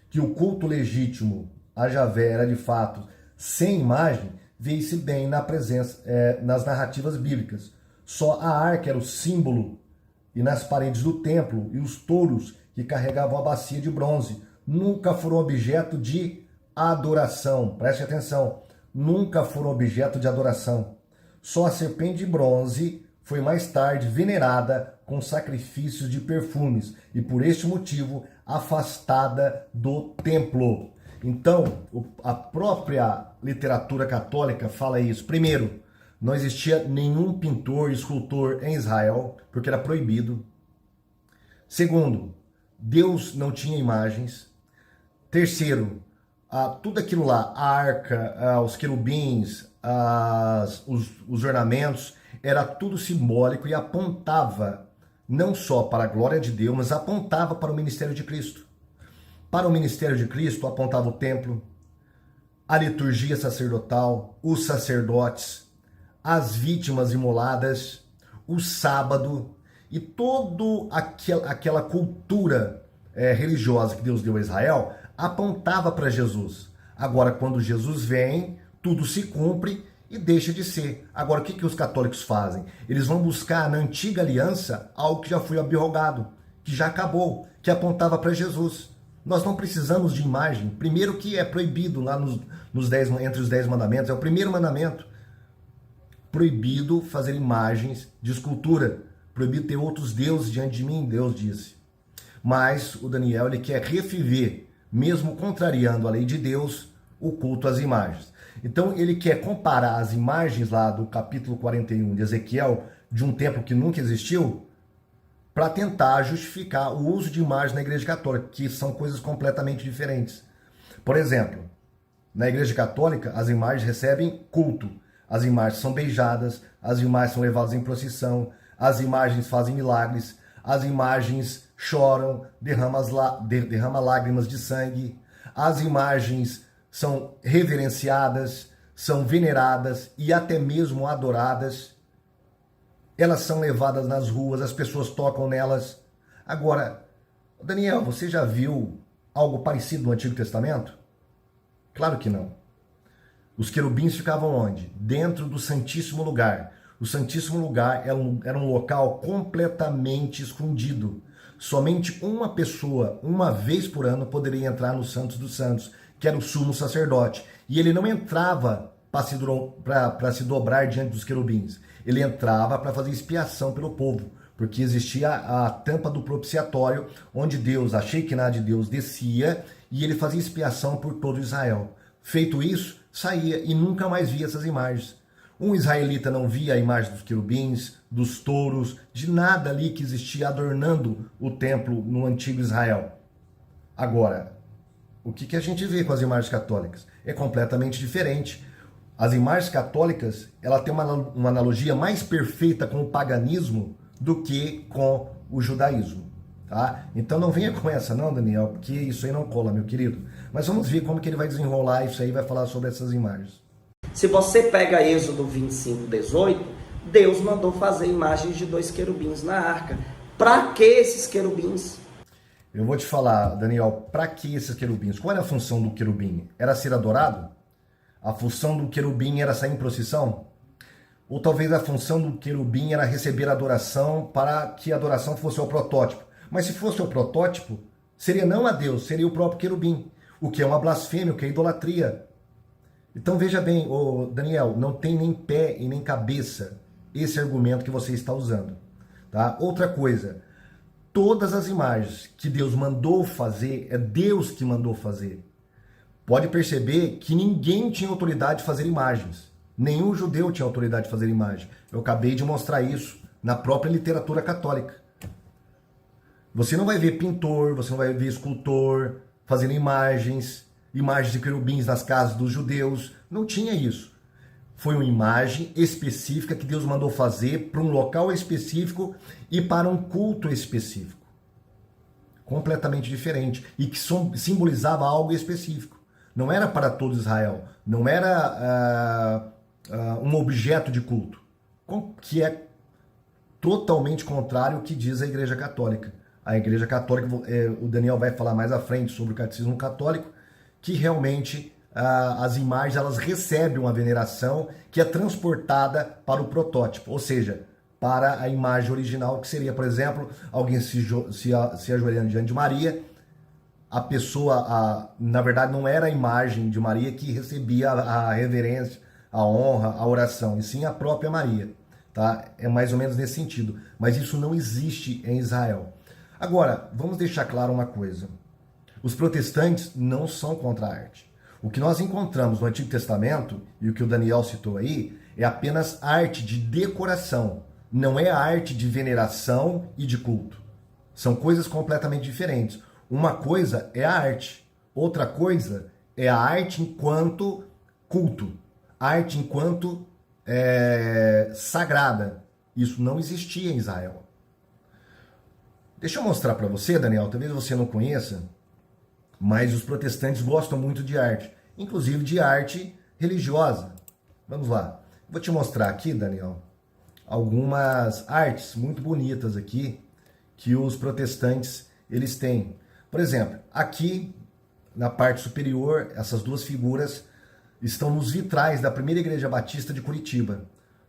[SPEAKER 2] Que o culto legítimo a Javé era de fato sem imagem, vê-se bem nas narrativas bíblicas. Só a arca era o símbolo, e nas paredes do templo, e os touros que carregavam a bacia de bronze nunca foram objeto de adoração. Preste atenção, nunca foram objeto de adoração. Só a serpente de bronze foi mais tarde venerada com sacrifícios de perfumes, e por este motivo afastada do templo. Então, a própria literatura católica fala isso. Primeiro, não existia nenhum pintor e escultor em Israel, porque era proibido. Segundo, Deus não tinha imagens. Terceiro, tudo aquilo lá, a arca, os querubins, os ornamentos, era tudo simbólico e apontava não só para a glória de Deus, mas apontava para o ministério de Cristo. Para o ministério de Cristo apontava o templo, a liturgia sacerdotal, os sacerdotes, as vítimas imoladas, o sábado e toda aquela cultura religiosa que Deus deu a Israel apontava para Jesus, Agora, quando Jesus vem, tudo se cumpre e deixa de ser. Agora, o que os católicos fazem? Eles vão buscar na antiga aliança algo que já foi abrogado, que já acabou, que apontava para Jesus. Nós não precisamos de imagem. Primeiro que é proibido lá entre os 10 mandamentos, é o primeiro mandamento. Proibido fazer imagens de escultura. Proibido ter outros deuses diante de mim, Deus disse. Mas o Daniel, ele quer reviver, mesmo contrariando a lei de Deus, o culto às imagens. Então ele quer comparar as imagens lá do capítulo 41 de Ezequiel, de um templo que nunca existiu, para tentar justificar o uso de imagens na Igreja Católica, que são coisas completamente diferentes. Por exemplo, na Igreja Católica, as imagens recebem culto, as imagens são beijadas, as imagens são levadas em procissão, as imagens fazem milagres, as imagens choram, derrama lágrimas de sangue, as imagens são reverenciadas, são veneradas e até mesmo adoradas. Elas são levadas nas ruas, as pessoas tocam nelas. Agora, Daniel, você já viu algo parecido no Antigo Testamento? Claro que não. Os querubins ficavam onde? Dentro do Santíssimo Lugar. O Santíssimo Lugar era um local completamente escondido. Somente uma pessoa, uma vez por ano, poderia entrar no Santos dos Santos, que era o sumo sacerdote. E ele não entrava para se dobrar diante dos querubins. Ele entrava para fazer expiação pelo povo, porque existia a tampa do propiciatório, onde Deus, a Shekinah de Deus, descia e ele fazia expiação por todo Israel. Feito isso, saía e nunca mais via essas imagens. Um israelita não via a imagem dos querubins, dos touros, de nada ali que existia adornando o templo no antigo Israel. Agora, o que a gente vê com as imagens católicas? É completamente diferente. As imagens católicas, ela tem uma analogia mais perfeita com o paganismo do que com o judaísmo. Tá? Então não venha com essa não, Daniel, porque isso aí não cola, meu querido. Mas vamos ver como que ele vai desenrolar isso aí, vai falar sobre essas imagens.
[SPEAKER 1] Se você pega Êxodo 25:18, Deus mandou fazer imagens de 2 querubins na arca. Para que esses querubins?
[SPEAKER 2] Eu vou te falar, Daniel, para que esses querubins? Qual era a função do querubim? Era ser adorado? A função do querubim era sair em procissão? Ou talvez a função do querubim era receber adoração para que a adoração fosse o protótipo? Mas se fosse o protótipo, seria não a Deus, seria o próprio querubim, o que é uma blasfêmia, o que é idolatria. Então veja bem, Daniel, não tem nem pé e nem cabeça esse argumento que você está usando. Tá? Outra coisa, todas as imagens que Deus mandou fazer, é Deus que mandou fazer. Pode perceber que ninguém tinha autoridade de fazer imagens. Nenhum judeu tinha autoridade de fazer imagem. Eu acabei de mostrar isso na própria literatura católica. Você não vai ver pintor, você não vai ver escultor fazendo imagens de querubins nas casas dos judeus. Não tinha isso. Foi uma imagem específica que Deus mandou fazer para um local específico e para um culto específico. Completamente diferente. E que simbolizava algo específico. Não era para todo Israel. Não era um objeto de culto. Que é totalmente contrário ao que diz a Igreja Católica. A Igreja Católica, o Daniel vai falar mais à frente sobre o catecismo católico, que realmente as imagens elas recebem uma veneração que é transportada para o protótipo, ou seja, para a imagem original, que seria, por exemplo, alguém se ajoelhando diante de Maria. A pessoa, na verdade, não era a imagem de Maria que recebia a reverência, a honra, a oração, e sim a própria Maria. Tá? É mais ou menos nesse sentido. Mas isso não existe em Israel. Agora, vamos deixar claro uma coisa. Os protestantes não são contra a arte. O que nós encontramos no Antigo Testamento, e o que o Daniel citou aí, é apenas arte de decoração. Não é arte de veneração e de culto. São coisas completamente diferentes. Uma coisa é a arte, outra coisa é a arte enquanto culto, arte enquanto sagrada. Isso não existia em Israel. Deixa eu mostrar para você, Daniel, talvez você não conheça, mas os protestantes gostam muito de arte, inclusive de arte religiosa. Vamos lá. Vou te mostrar aqui, Daniel, algumas artes muito bonitas aqui que os protestantes eles têm. Por exemplo, aqui na parte superior, essas duas figuras estão nos vitrais da primeira igreja batista de Curitiba.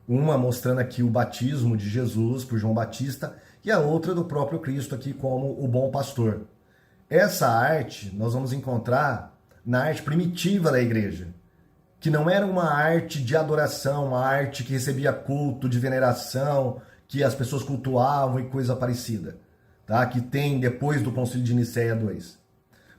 [SPEAKER 2] Uma mostrando aqui o batismo de Jesus por João Batista e a outra do próprio Cristo aqui como o bom pastor. Essa arte nós vamos encontrar na arte primitiva da igreja, que não era uma arte de adoração, uma arte que recebia culto de veneração, que as pessoas cultuavam e coisa parecida, tá? Que tem depois do Concílio de Nicéia II.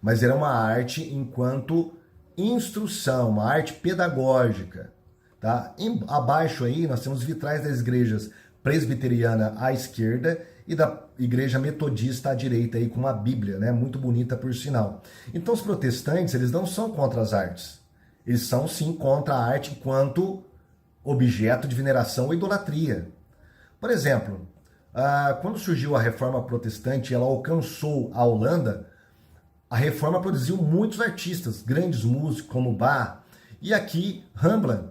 [SPEAKER 2] Mas era uma arte enquanto instrução, uma arte pedagógica, tá? Abaixo aí nós temos vitrais das igrejas presbiteriana à esquerda e da igreja metodista à direita aí com uma Bíblia, né? Muito bonita por sinal. Então os protestantes, eles não são contra as artes. Eles são sim contra a arte enquanto objeto de veneração ou idolatria. Por exemplo, quando surgiu a Reforma Protestante e ela alcançou a Holanda, a Reforma produziu muitos artistas, grandes músicos como Bach. E aqui, Rembrandt,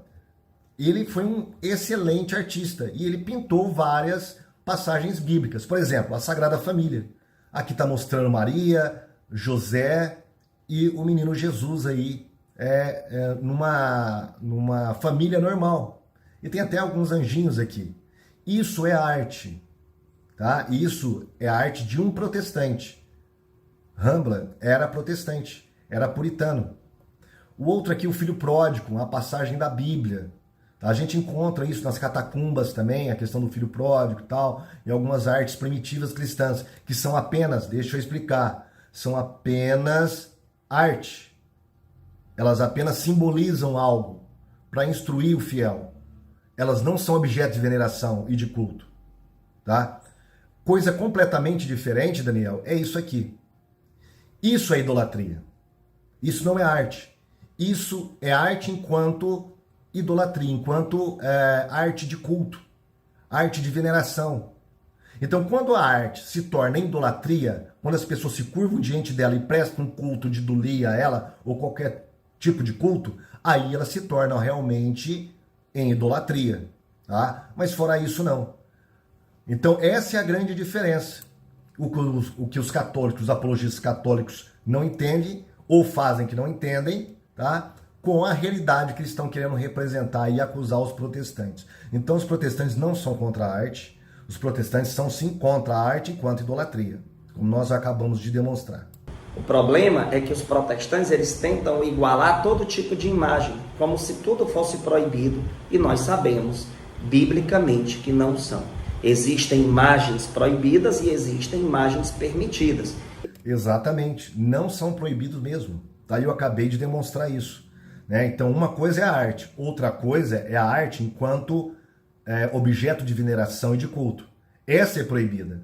[SPEAKER 2] ele foi um excelente artista e ele pintou várias passagens bíblicas. Por exemplo, a Sagrada Família. Aqui está mostrando Maria, José e o menino Jesus aí numa família normal. E tem até alguns anjinhos aqui. Isso é arte, tá? Isso é a arte de um protestante. Rembrandt era protestante, era puritano. O outro aqui, o filho pródigo, uma passagem da Bíblia. A gente encontra isso nas catacumbas também, a questão do filho pródigo e tal, e algumas artes primitivas cristãs, que são apenas, deixa eu explicar, são apenas arte. Elas apenas simbolizam algo para instruir o fiel. Elas não são objeto de veneração e de culto, tá? Coisa completamente diferente, Daniel, é isso aqui. Isso é idolatria. Isso não é arte. Isso é arte enquanto idolatria, enquanto arte de culto, arte de veneração. Então, quando a arte se torna idolatria, quando as pessoas se curvam diante dela e prestam um culto de idolia a ela, ou qualquer tipo de culto, aí ela se torna realmente em idolatria, tá? Mas fora isso, não. Então, essa é a grande diferença. O que os católicos, os apologistas católicos não entendem, ou fazem que não entendem, tá? Com a realidade que eles estão querendo representar e acusar os protestantes. Então, os protestantes não são contra a arte, os protestantes são sim contra a arte enquanto idolatria, como nós acabamos de demonstrar.
[SPEAKER 1] O problema é que os protestantes, eles tentam igualar todo tipo de imagem, como se tudo fosse proibido, e nós sabemos, biblicamente, que não são. Existem imagens proibidas e existem imagens permitidas.
[SPEAKER 2] Exatamente, não são proibidos mesmo. Daí eu acabei de demonstrar isso, né? Então, uma coisa é a arte, outra coisa é a arte enquanto objeto de veneração e de culto. Essa é proibida.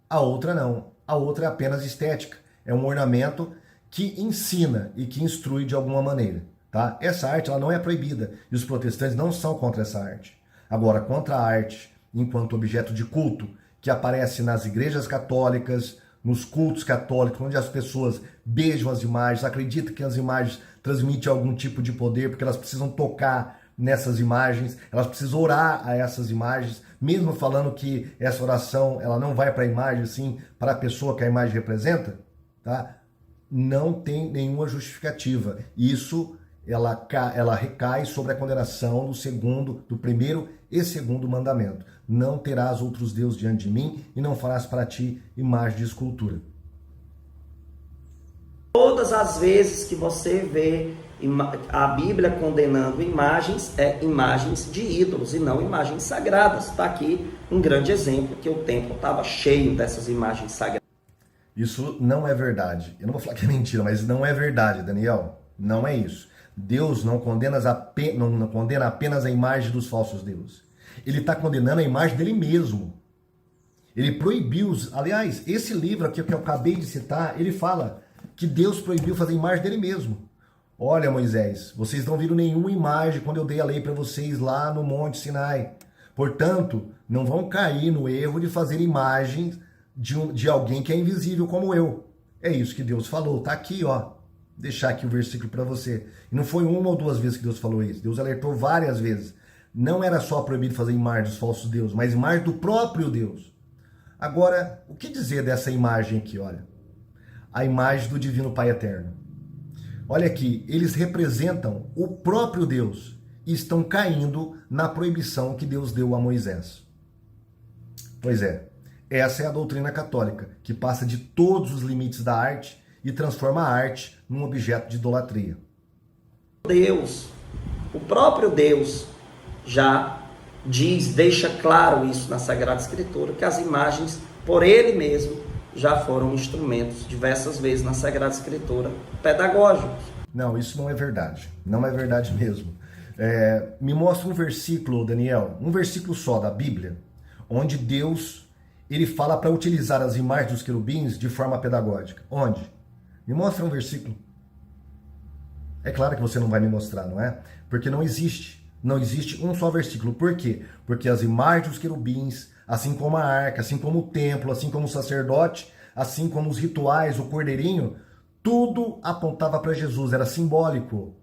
[SPEAKER 2] A outra não. A outra é apenas estética. É um ornamento que ensina e que instrui de alguma maneira, tá? Essa arte ela não é proibida e os protestantes não são contra essa arte. Agora, contra a arte enquanto objeto de culto, que aparece nas igrejas católicas, nos cultos católicos, onde as pessoas beijam as imagens, acreditam que as imagens transmitem algum tipo de poder, porque elas precisam tocar nessas imagens, elas precisam orar a essas imagens, mesmo falando que essa oração ela não vai para a imagem, sim, para a pessoa que a imagem representa, tá? Não tem nenhuma justificativa. Isso ela recai sobre a condenação do primeiro e segundo mandamento. Não terás outros deuses diante de mim e não farás para ti imagem de escultura.
[SPEAKER 1] Todas as vezes que você vê a Bíblia condenando imagens, imagens de ídolos e não imagens sagradas. Está aqui um grande exemplo que o templo estava cheio dessas imagens sagradas.
[SPEAKER 2] Isso não é verdade. Eu não vou falar que é mentira, mas não é verdade, Daniel. Não é isso. Deus não condena apenas a imagem dos falsos deuses. Ele está condenando a imagem dele mesmo. Ele proibiu, aliás, esse livro aqui que eu acabei de citar, ele fala que Deus proibiu fazer imagem dele mesmo. Olha, Moisés, vocês não viram nenhuma imagem quando eu dei a lei para vocês lá no Monte Sinai. Portanto, não vão cair no erro de fazer imagens de alguém que é invisível como eu. É isso que Deus falou. Tá aqui, ó. Deixar aqui o versículo para você. E não foi uma ou duas vezes que Deus falou isso. Deus alertou várias vezes. Não era só proibido fazer imagem dos falsos deuses, mas imagem do próprio Deus. Agora, o que dizer dessa imagem aqui, olha? A imagem do Divino Pai Eterno. Olha aqui, eles representam o próprio Deus e estão caindo na proibição que Deus deu a Moisés. Pois é, essa é a doutrina católica, que passa de todos os limites da arte e transforma a arte num objeto de idolatria.
[SPEAKER 1] Deus, o próprio Deus já diz, deixa claro isso na Sagrada Escritura, que as imagens, por ele mesmo, já foram instrumentos, diversas vezes na Sagrada Escritura, pedagógicos.
[SPEAKER 2] Não, isso não é verdade. Não é verdade mesmo. Me mostra um versículo, Daniel, um versículo só da Bíblia, onde Deus ele fala para utilizar as imagens dos querubins de forma pedagógica. Onde? Me mostra um versículo. É claro que você não vai me mostrar, não é? Porque não existe um só versículo. Por quê? Porque as imagens dos querubins, assim como a arca, assim como o templo, assim como o sacerdote, assim como os rituais, o cordeirinho, tudo apontava para Jesus, era simbólico.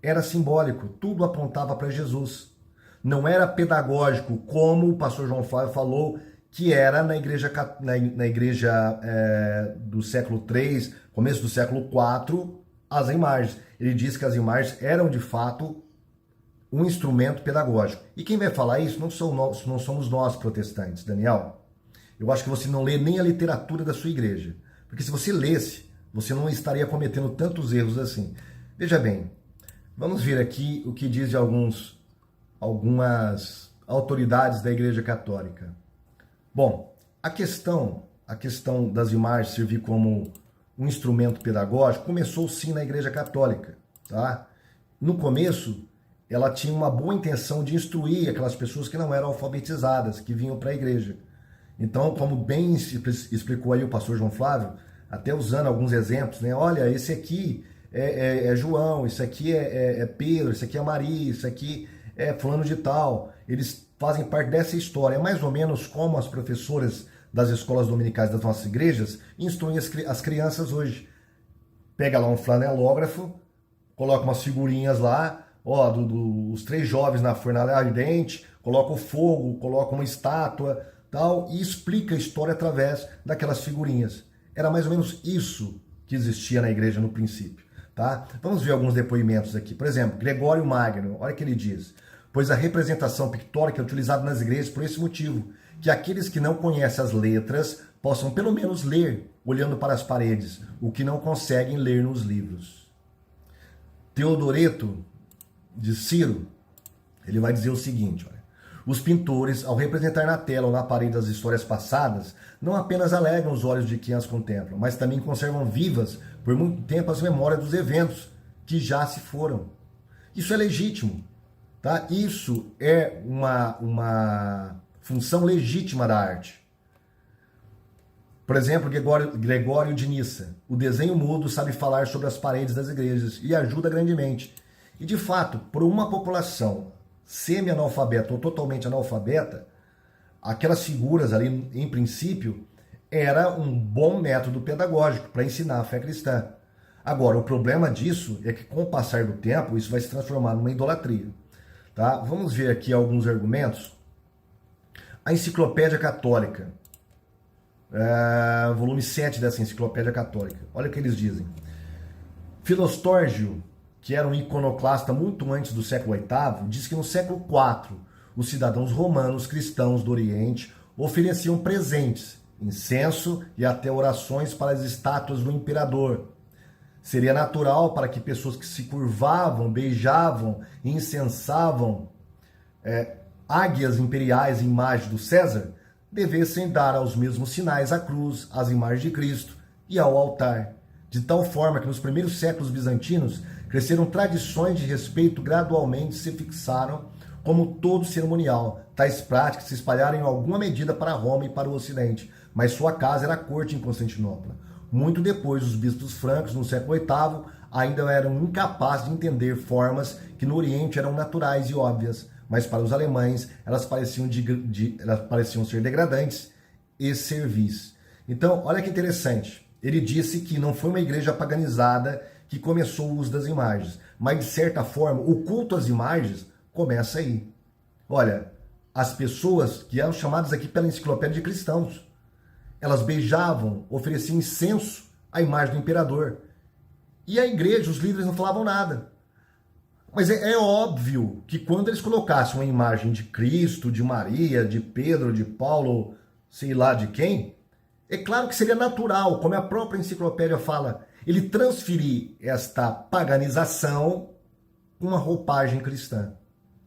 [SPEAKER 2] Era simbólico, tudo apontava para Jesus. Não era pedagógico, como o pastor João Flávio falou, que era na igreja do século III, começo do século IV, as imagens. Ele disse que as imagens eram de fato um instrumento pedagógico. E quem vai falar isso não somos nós protestantes, Daniel. Eu acho que você não lê nem a literatura da sua igreja. Porque se você lesse, você não estaria cometendo tantos erros assim. Veja bem, vamos ver aqui o que diz de algumas autoridades da Igreja Católica. Bom, a questão das imagens servir como um instrumento pedagógico começou sim na Igreja Católica, tá? No começo, ela tinha uma boa intenção de instruir aquelas pessoas que não eram alfabetizadas, que vinham para a igreja. Então, como bem explicou aí o pastor João Flávio, até usando alguns exemplos, né? Olha, esse aqui é João, esse aqui é Pedro, esse aqui é Maria, esse aqui é fulano de tal. Eles fazem parte dessa história. É mais ou menos como as professoras das escolas dominicais das nossas igrejas instruem as crianças hoje. Pega lá um flanelógrafo, coloca umas figurinhas lá, ó, dos 3 jovens na fornalha ardente, coloca o fogo, coloca uma estátua, tal, e explica a história através daquelas figurinhas. Era mais ou menos isso que existia na igreja no princípio, tá? Vamos ver alguns depoimentos aqui. Por exemplo, Gregório Magno, olha o que ele diz. Pois a representação pictórica é utilizada nas igrejas por esse motivo, que aqueles que não conhecem as letras possam pelo menos ler, olhando para as paredes, o que não conseguem ler nos livros. Teodoreto de Ciro, ele vai dizer o seguinte, olha, os pintores, ao representar na tela ou na parede as histórias passadas, não apenas alegram os olhos de quem as contempla, mas também conservam vivas por muito tempo as memórias dos eventos que já se foram. Isso é legítimo, tá? Isso é uma função legítima da arte. Por exemplo, Gregório de Nissa, o desenho mudo sabe falar sobre as paredes das igrejas e ajuda grandemente. E de fato, por uma população semi-analfabeta ou totalmente analfabeta, aquelas figuras ali, em princípio, era um bom método pedagógico para ensinar a fé cristã. Agora, o problema disso é que com o passar do tempo, isso vai se transformar numa idolatria. Tá? Vamos ver aqui alguns argumentos. A Enciclopédia Católica, volume 7 dessa Enciclopédia Católica. Olha o que eles dizem. Filostórgio, que era um iconoclasta muito antes do século VIII, diz que no século IV, os cidadãos romanos cristãos do Oriente ofereciam presentes, incenso e até orações para as estátuas do imperador. Seria natural para que pessoas que se curvavam, beijavam e incensavam águias imperiais em imagem do César devessem dar aos mesmos sinais à cruz, às imagens de Cristo e ao altar. De tal forma que nos primeiros séculos bizantinos cresceram tradições de respeito gradualmente se fixaram como todo cerimonial. Tais práticas se espalharam em alguma medida para Roma e para o Ocidente, mas sua casa era a corte em Constantinopla. Muito depois, os bispos francos, no século VIII, ainda eram incapazes de entender formas que no Oriente eram naturais e óbvias, mas para os alemães elas pareciam ser degradantes e servis. Então, olha que interessante. Ele disse que não foi uma igreja paganizada que começou o uso das imagens, mas de certa forma o culto às imagens começa aí. Olha, as pessoas que eram chamadas aqui pela enciclopédia de cristãos, elas beijavam, ofereciam incenso à imagem do imperador. E a igreja, os líderes não falavam nada. Mas é óbvio que quando eles colocassem uma imagem de Cristo, de Maria, de Pedro, de Paulo, sei lá de quem, é claro que seria natural, como a própria enciclopédia fala, ele transferir esta paganização com uma roupagem cristã.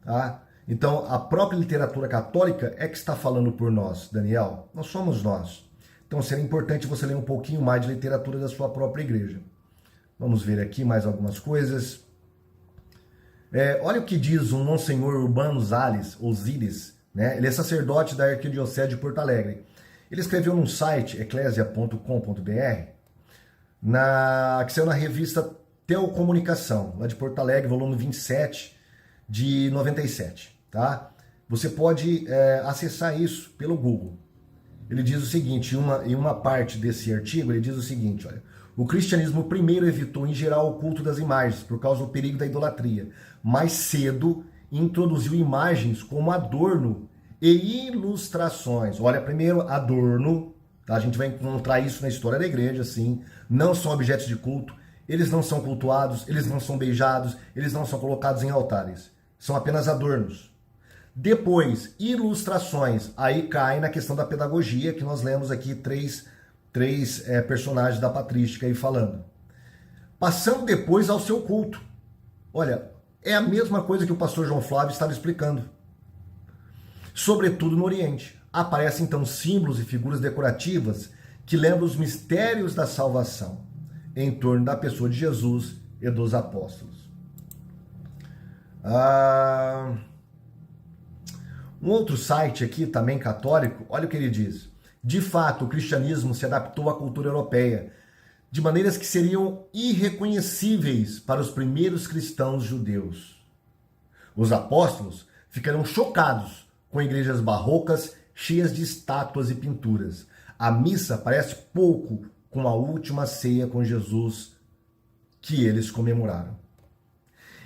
[SPEAKER 2] Tá? Então, a própria literatura católica é que está falando por nós, Daniel. Não somos nós. Então, seria importante você ler um pouquinho mais de literatura da sua própria igreja. Vamos ver aqui mais algumas coisas. Olha o que diz um Monsenhor Urbano Osíris, né? Ele é sacerdote da Arquidiocese de Porto Alegre. Ele escreveu num site, eclesia.com.br, que saiu na revista Teocomunicação, lá de Porto Alegre, volume 27, de 97. Tá? Você pode acessar isso pelo Google. Ele diz o seguinte, em uma parte desse artigo, ele diz o seguinte, olha, o cristianismo primeiro evitou em geral o culto das imagens, por causa do perigo da idolatria. Mais cedo, introduziu imagens como adorno e ilustrações. Olha, primeiro, adorno, tá? A gente vai encontrar isso na história da igreja, sim. Não são objetos de culto, eles não são cultuados, eles não são beijados, eles não são colocados em altares. São apenas adornos. Depois, ilustrações. Aí cai na questão da pedagogia, que nós lemos aqui três personagens da patrística aí falando. Passando depois ao seu culto. Olha, é a mesma coisa que o pastor João Flávio estava explicando. Sobretudo no Oriente. Aparecem então símbolos e figuras decorativas que lembram os mistérios da salvação em torno da pessoa de Jesus e dos apóstolos. Um outro site aqui, também católico, olha o que ele diz. De fato, o cristianismo se adaptou à cultura europeia de maneiras que seriam irreconhecíveis para os primeiros cristãos judeus. Os apóstolos ficaram chocados com igrejas barrocas cheias de estátuas e pinturas. A missa parece pouco com a última ceia com Jesus que eles comemoraram.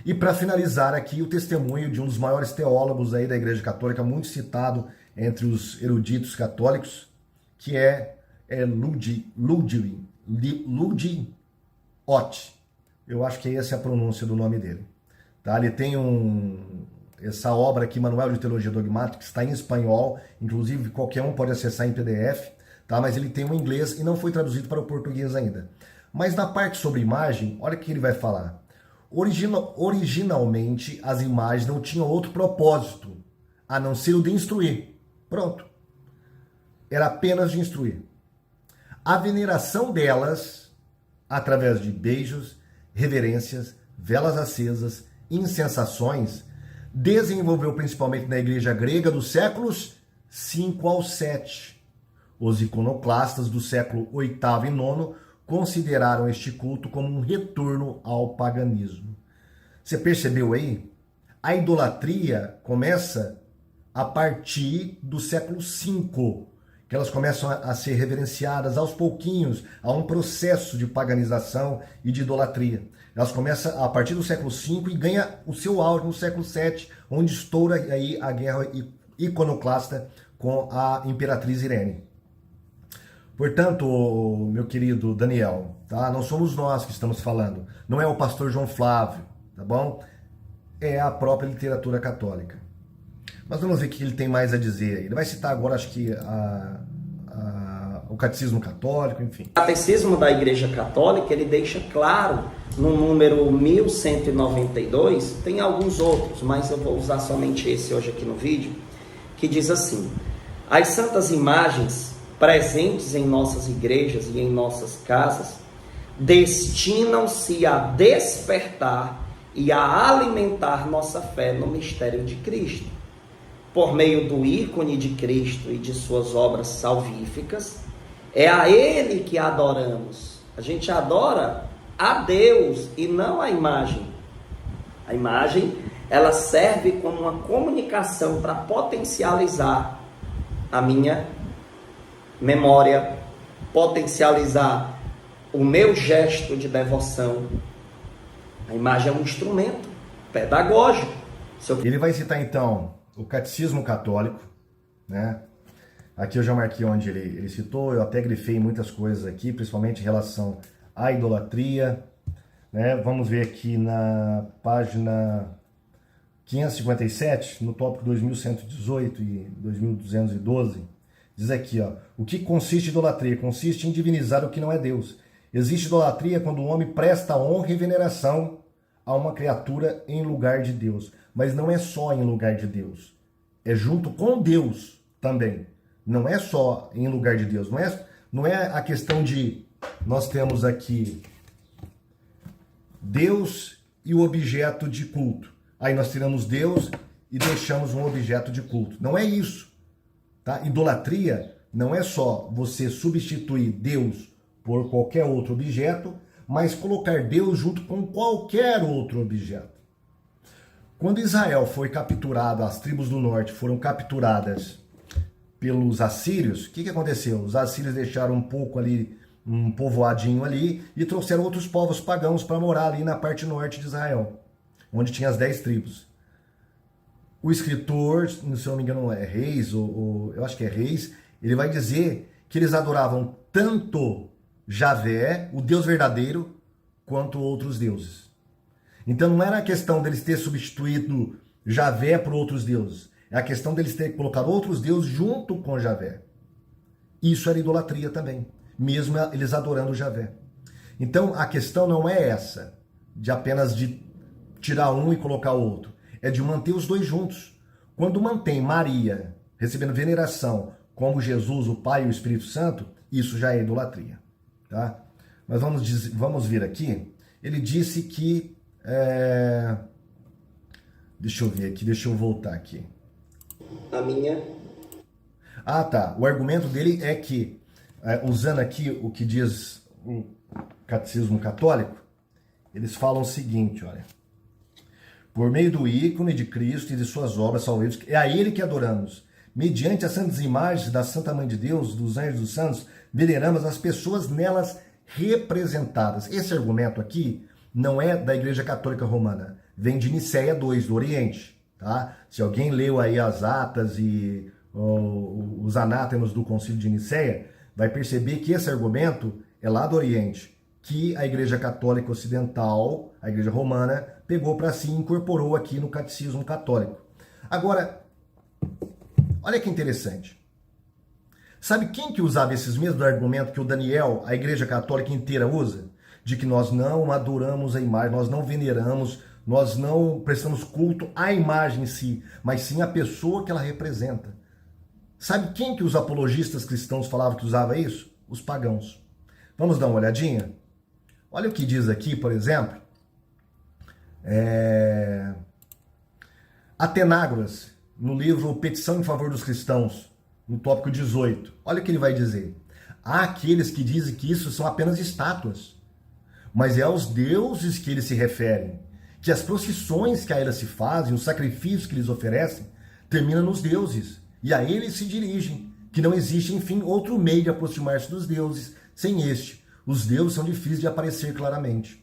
[SPEAKER 2] E para finalizar aqui, o testemunho de um dos maiores teólogos aí da Igreja Católica, muito citado entre os eruditos católicos, que é Ludwig Ott. Eu acho que essa é a pronúncia do nome dele. Tá? Ele tem essa obra aqui, Manual de Teologia Dogmática, que está em espanhol, inclusive qualquer um pode acessar em PDF, tá? Mas ele tem um inglês e não foi traduzido para o português ainda. Mas na parte sobre imagem, olha o que ele vai falar. Originalmente, as imagens não tinham outro propósito, a não ser o de instruir. Pronto. Era apenas de instruir. A veneração delas, através de beijos, reverências, velas acesas, incensações, desenvolveu principalmente na igreja grega dos séculos 5 ao 7. Os iconoclastas do século 8º e 9 consideraram este culto como um retorno ao paganismo. Você percebeu aí? A idolatria começa a partir do século V, que elas começam a ser reverenciadas aos pouquinhos, a um processo de paganização e de idolatria. Elas começam a partir do século V e ganha o seu auge no século VII, onde estoura aí a guerra iconoclasta com a imperatriz Irene. Portanto, meu querido Daniel, tá? Não somos nós que estamos falando, não é o pastor João Flávio, tá bom? É a própria literatura católica. Mas vamos ver o que ele tem mais a dizer. Ele vai citar agora, acho que, o Catecismo Católico, enfim.
[SPEAKER 1] O Catecismo da Igreja Católica, ele deixa claro, no número 1192, tem alguns outros, mas eu vou usar somente esse hoje aqui no vídeo, que diz assim: as santas imagens presentes em nossas igrejas e em nossas casas destinam-se a despertar e a alimentar nossa fé no mistério de Cristo. Por meio do ícone de Cristo e de suas obras salvíficas, é a Ele que adoramos. A gente adora a Deus e não a imagem. A imagem, ela serve como uma comunicação para potencializar a minha memória, potencializar o meu gesto de devoção. A imagem é um instrumento pedagógico.
[SPEAKER 2] Ele vai citar então o Catecismo Católico, né? Aqui eu já marquei onde ele citou, eu até grifei muitas coisas aqui, principalmente em relação à idolatria. né? Vamos ver aqui na página 557, no tópico 2118 e 2212, diz aqui, ó, o que consiste idolatria? Consiste em divinizar o que não é Deus. Existe idolatria quando o homem presta honra e veneração a uma criatura em lugar de Deus. Mas não é só em lugar de Deus. É junto com Deus também. Não é só em lugar de Deus. Não é a questão de nós temos aqui Deus e o objeto de culto. Aí nós tiramos Deus e deixamos um objeto de culto. Não é isso. Tá? Idolatria não é só você substituir Deus por qualquer outro objeto, mas colocar Deus junto com qualquer outro objeto. Quando Israel foi capturado, as tribos do norte foram capturadas pelos assírios, o que aconteceu? Os assírios deixaram um pouco ali, um povoadinho ali, e trouxeram outros povos pagãos para morar ali na parte norte de Israel, onde tinha as 10 tribos. O escritor, se eu não me engano é Reis, ou eu acho que é Reis, ele vai dizer que eles adoravam tanto Javé, o Deus verdadeiro, quanto outros deuses. Então não era a questão deles ter substituído Javé por outros deuses, é a questão deles ter colocado outros deuses junto com Javé. Isso era idolatria também, mesmo eles adorando Javé. Então a questão não é essa, de apenas de tirar um e colocar o outro. É de manter os dois juntos. Quando mantém Maria recebendo veneração como Jesus, o Pai e o Espírito Santo, isso já é idolatria. Tá? Mas vamos ver aqui. Ele disse que... Deixa eu ver aqui, deixa eu voltar aqui.
[SPEAKER 1] A minha...
[SPEAKER 2] Ah, tá. O argumento dele é que, usando aqui o que diz o Catecismo Católico, eles falam o seguinte, olha... Por meio do ícone de Cristo e de suas obras salvíficas, é a Ele que adoramos. Mediante as santas imagens da Santa Mãe de Deus, dos anjos e dos santos, veneramos as pessoas nelas representadas. Esse argumento aqui não é da Igreja Católica Romana, vem de Nicéia II, do Oriente. Tá? Se alguém leu aí as atas e os anátemas do Concílio de Nicéia, vai perceber que esse argumento é lá do Oriente, que a Igreja Católica Ocidental, a Igreja Romana, pegou para si e incorporou aqui no Catecismo Católico. Agora, olha que interessante. Sabe quem que usava esses mesmos argumentos que o Daniel, a Igreja Católica inteira usa? De que nós não adoramos a imagem, nós não veneramos, nós não prestamos culto à imagem em si, mas sim à pessoa que ela representa. Sabe quem que os apologistas cristãos falavam que usava isso? Os pagãos. Vamos dar uma olhadinha? Olha o que diz aqui, por exemplo, Atenágoras, no livro Petição em Favor dos Cristãos, no tópico 18. Olha o que ele vai dizer. Há aqueles que dizem que isso são apenas estátuas, mas é aos deuses que eles se referem, que as procissões que a eles se fazem, os sacrifícios que eles oferecem, terminam nos deuses, e a eles se dirigem, que não existe, enfim, outro meio de aproximar-se dos deuses sem este. Os deuses são difíceis de aparecer claramente.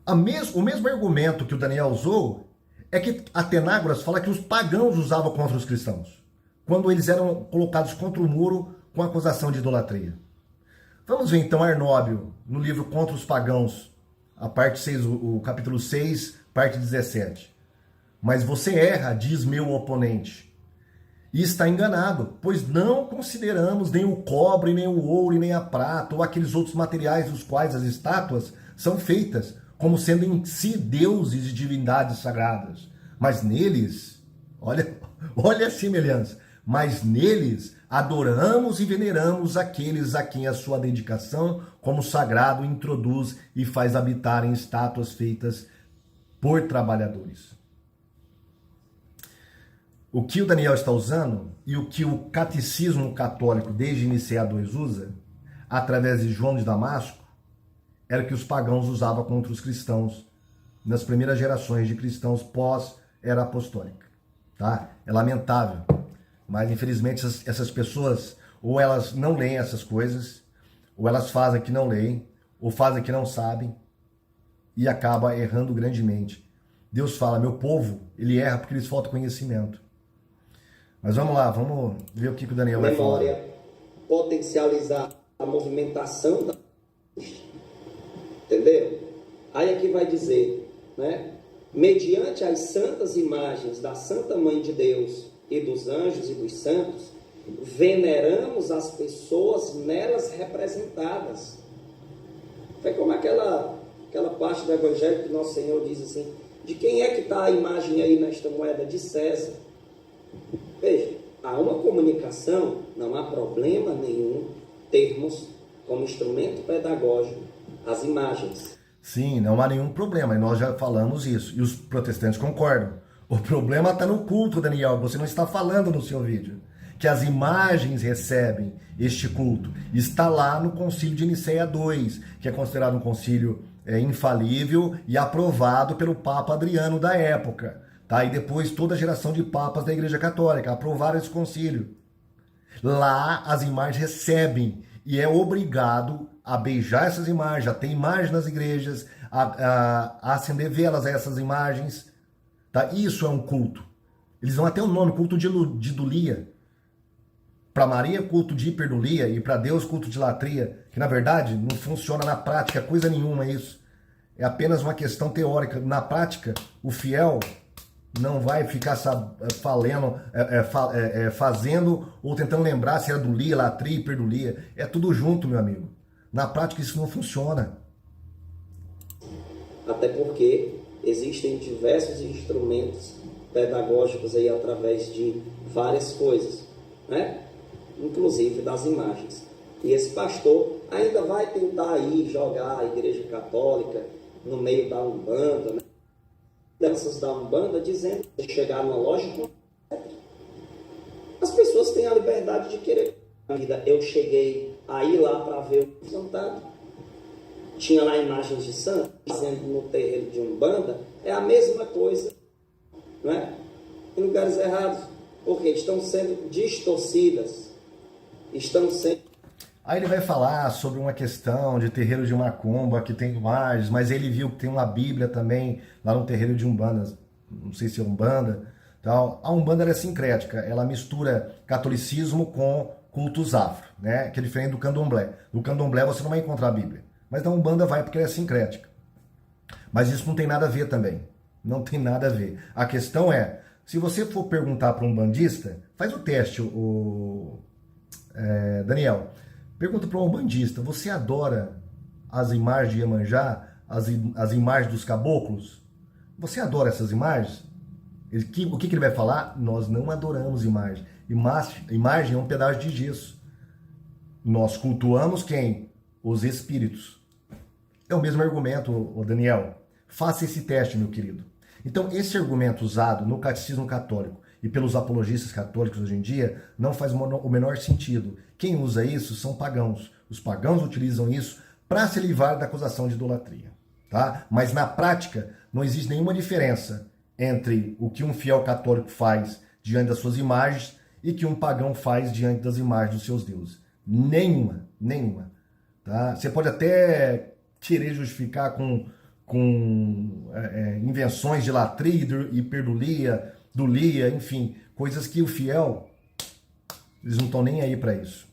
[SPEAKER 2] O mesmo argumento que o Daniel usou é que Atenágoras fala que os pagãos usavam contra os cristãos, quando eles eram colocados contra o muro com acusação de idolatria. Vamos ver então Arnóbio, no livro Contra os Pagãos, a parte 6, o capítulo 6, parte 17. Mas você erra, diz meu oponente, e está enganado, pois não consideramos nem o cobre, nem o ouro, e nem a prata, ou aqueles outros materiais dos quais as estátuas são feitas, como sendo em si deuses e divindades sagradas. Mas neles, olha a semelhança, mas neles adoramos e veneramos aqueles a quem a sua dedicação como sagrado introduz e faz habitar em estátuas feitas por trabalhadores. O que o Daniel está usando e o que o catecismo católico desde Nicéia II usa, através de João de Damasco, era que os pagãos usavam contra os cristãos nas primeiras gerações de cristãos pós-era apostólica. Tá? É lamentável, mas infelizmente essas pessoas, ou elas não leem essas coisas, ou elas fazem que não leem, ou fazem que não sabem, e acaba errando grandemente. Deus fala, meu povo, ele erra porque lhes falta conhecimento. Mas vamos lá, vamos ver o que o Daniel vai falar.
[SPEAKER 1] Memória, potencializar a movimentação da... Entendeu? Aí aqui vai dizer, né? Mediante as santas imagens da Santa Mãe de Deus e dos anjos e dos santos, veneramos as pessoas nelas representadas. Foi como aquela parte do Evangelho que Nosso Senhor diz assim: de quem é que está a imagem aí nesta moeda? De César. Veja, há uma comunicação, não há problema nenhum termos como instrumento pedagógico as imagens.
[SPEAKER 2] Sim, não há nenhum problema, e nós já falamos isso, e os protestantes concordam. O problema está no culto, Daniel, você não está falando no seu vídeo, que as imagens recebem este culto. Está lá no Concílio de Nicéia II, que é considerado um concílio infalível e aprovado pelo Papa Adriano da época. Tá? E depois toda a geração de papas da Igreja Católica aprovaram esse concílio. Lá as imagens recebem e é obrigado a beijar essas imagens, a ter imagens nas igrejas, a acender velas a essas imagens. Tá? Isso é um culto. Eles dão até o nome, culto de idolia. Para Maria, culto de hiperdulia, e para Deus, culto de latria, que na verdade não funciona na prática coisa nenhuma isso. É apenas uma questão teórica. Na prática, o fiel não vai ficar fazendo ou tentando lembrar se é dulia, latria, hiperdulia. É tudo junto, meu amigo. Na prática isso não funciona.
[SPEAKER 1] Até porque existem diversos instrumentos pedagógicos aí através de várias coisas, né? Inclusive das imagens. E esse pastor ainda vai tentar aí jogar a Igreja Católica no meio da Umbanda, né? Dessas da Umbanda, dizendo que chegar numa loja, as pessoas têm a liberdade de querer. Eu cheguei aí lá para ver o santado, tinha lá imagens de santo, dizendo no terreiro de Umbanda, é a mesma coisa, não é? Em lugares errados, porque estão sendo distorcidas, estão sendo...
[SPEAKER 2] Aí ele vai falar sobre uma questão de terreiro de macumba, que tem imagens, mas ele viu que tem uma Bíblia também lá no terreiro de Umbanda, não sei se é Umbanda, tal. A Umbanda ela é sincrética, ela mistura catolicismo com cultos afro, né? Que é diferente do candomblé. No candomblé você não vai encontrar a Bíblia, mas na Umbanda vai porque ela é sincrética. Mas isso não tem nada a ver também, não tem nada a ver. A questão é, se você for perguntar para um umbandista, faz o teste, Daniel. Pergunta para um umbandista, você adora as imagens de Iemanjá, as imagens dos caboclos? Você adora essas imagens? O que ele vai falar? Nós não adoramos imagem. Imagem é um pedaço de gesso. Nós cultuamos quem? Os espíritos. É o mesmo argumento, Daniel. Faça esse teste, meu querido. Então, esse argumento usado no catecismo católico e pelos apologistas católicos hoje em dia não faz o menor sentido. Quem usa isso são pagãos. Os pagãos utilizam isso para se livrar da acusação de idolatria. Tá? Mas na prática não existe nenhuma diferença entre o que um fiel católico faz diante das suas imagens e que um pagão faz diante das imagens dos seus deuses. Nenhuma. Tá? Você pode até querer justificar com invenções de latria, hiperdulia, dulia, enfim, coisas que o fiel, eles não estão nem aí para isso.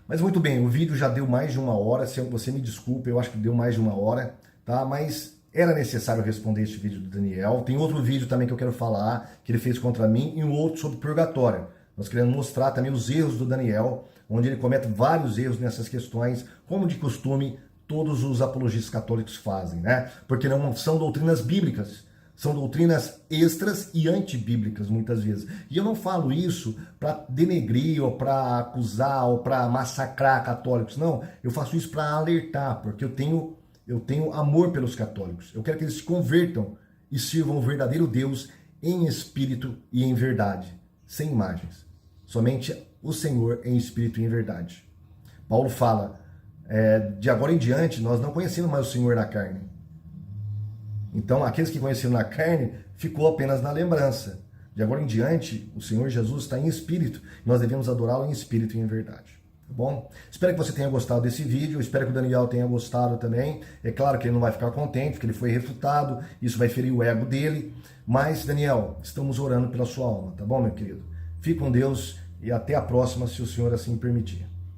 [SPEAKER 2] Mas muito bem, o vídeo já deu mais de 1 hora, se você me desculpa, eu acho que deu mais de 1 hora, tá? Mas era necessário responder este vídeo do Daniel. Tem outro vídeo também que eu quero falar, que ele fez contra mim, e um outro sobre purgatório. Nós queremos mostrar também os erros do Daniel, onde ele comete vários erros nessas questões, como de costume todos os apologistas católicos fazem, né? Porque não são doutrinas bíblicas, são doutrinas extras e antibíblicas muitas vezes. E eu não falo isso para denegrir, ou para acusar, ou para massacrar católicos, não. Eu faço isso para alertar, porque eu tenho amor pelos católicos. Eu quero que eles se convertam e sirvam o verdadeiro Deus em espírito e em verdade, sem imagens. Somente o Senhor em espírito e em verdade. Paulo fala, de agora em diante, nós não conhecemos mais o Senhor na carne. Então, aqueles que conheceram na carne, ficou apenas na lembrança. De agora em diante, o Senhor Jesus está em espírito, e nós devemos adorá-lo em espírito e em verdade. Tá bom? Espero que você tenha gostado desse vídeo, espero que o Daniel tenha gostado também. É claro que ele não vai ficar contente, porque ele foi refutado, isso vai ferir o ego dele. Mas, Daniel, estamos orando pela sua alma, tá bom, meu querido? Fique com Deus e até a próxima, se o Senhor assim permitir.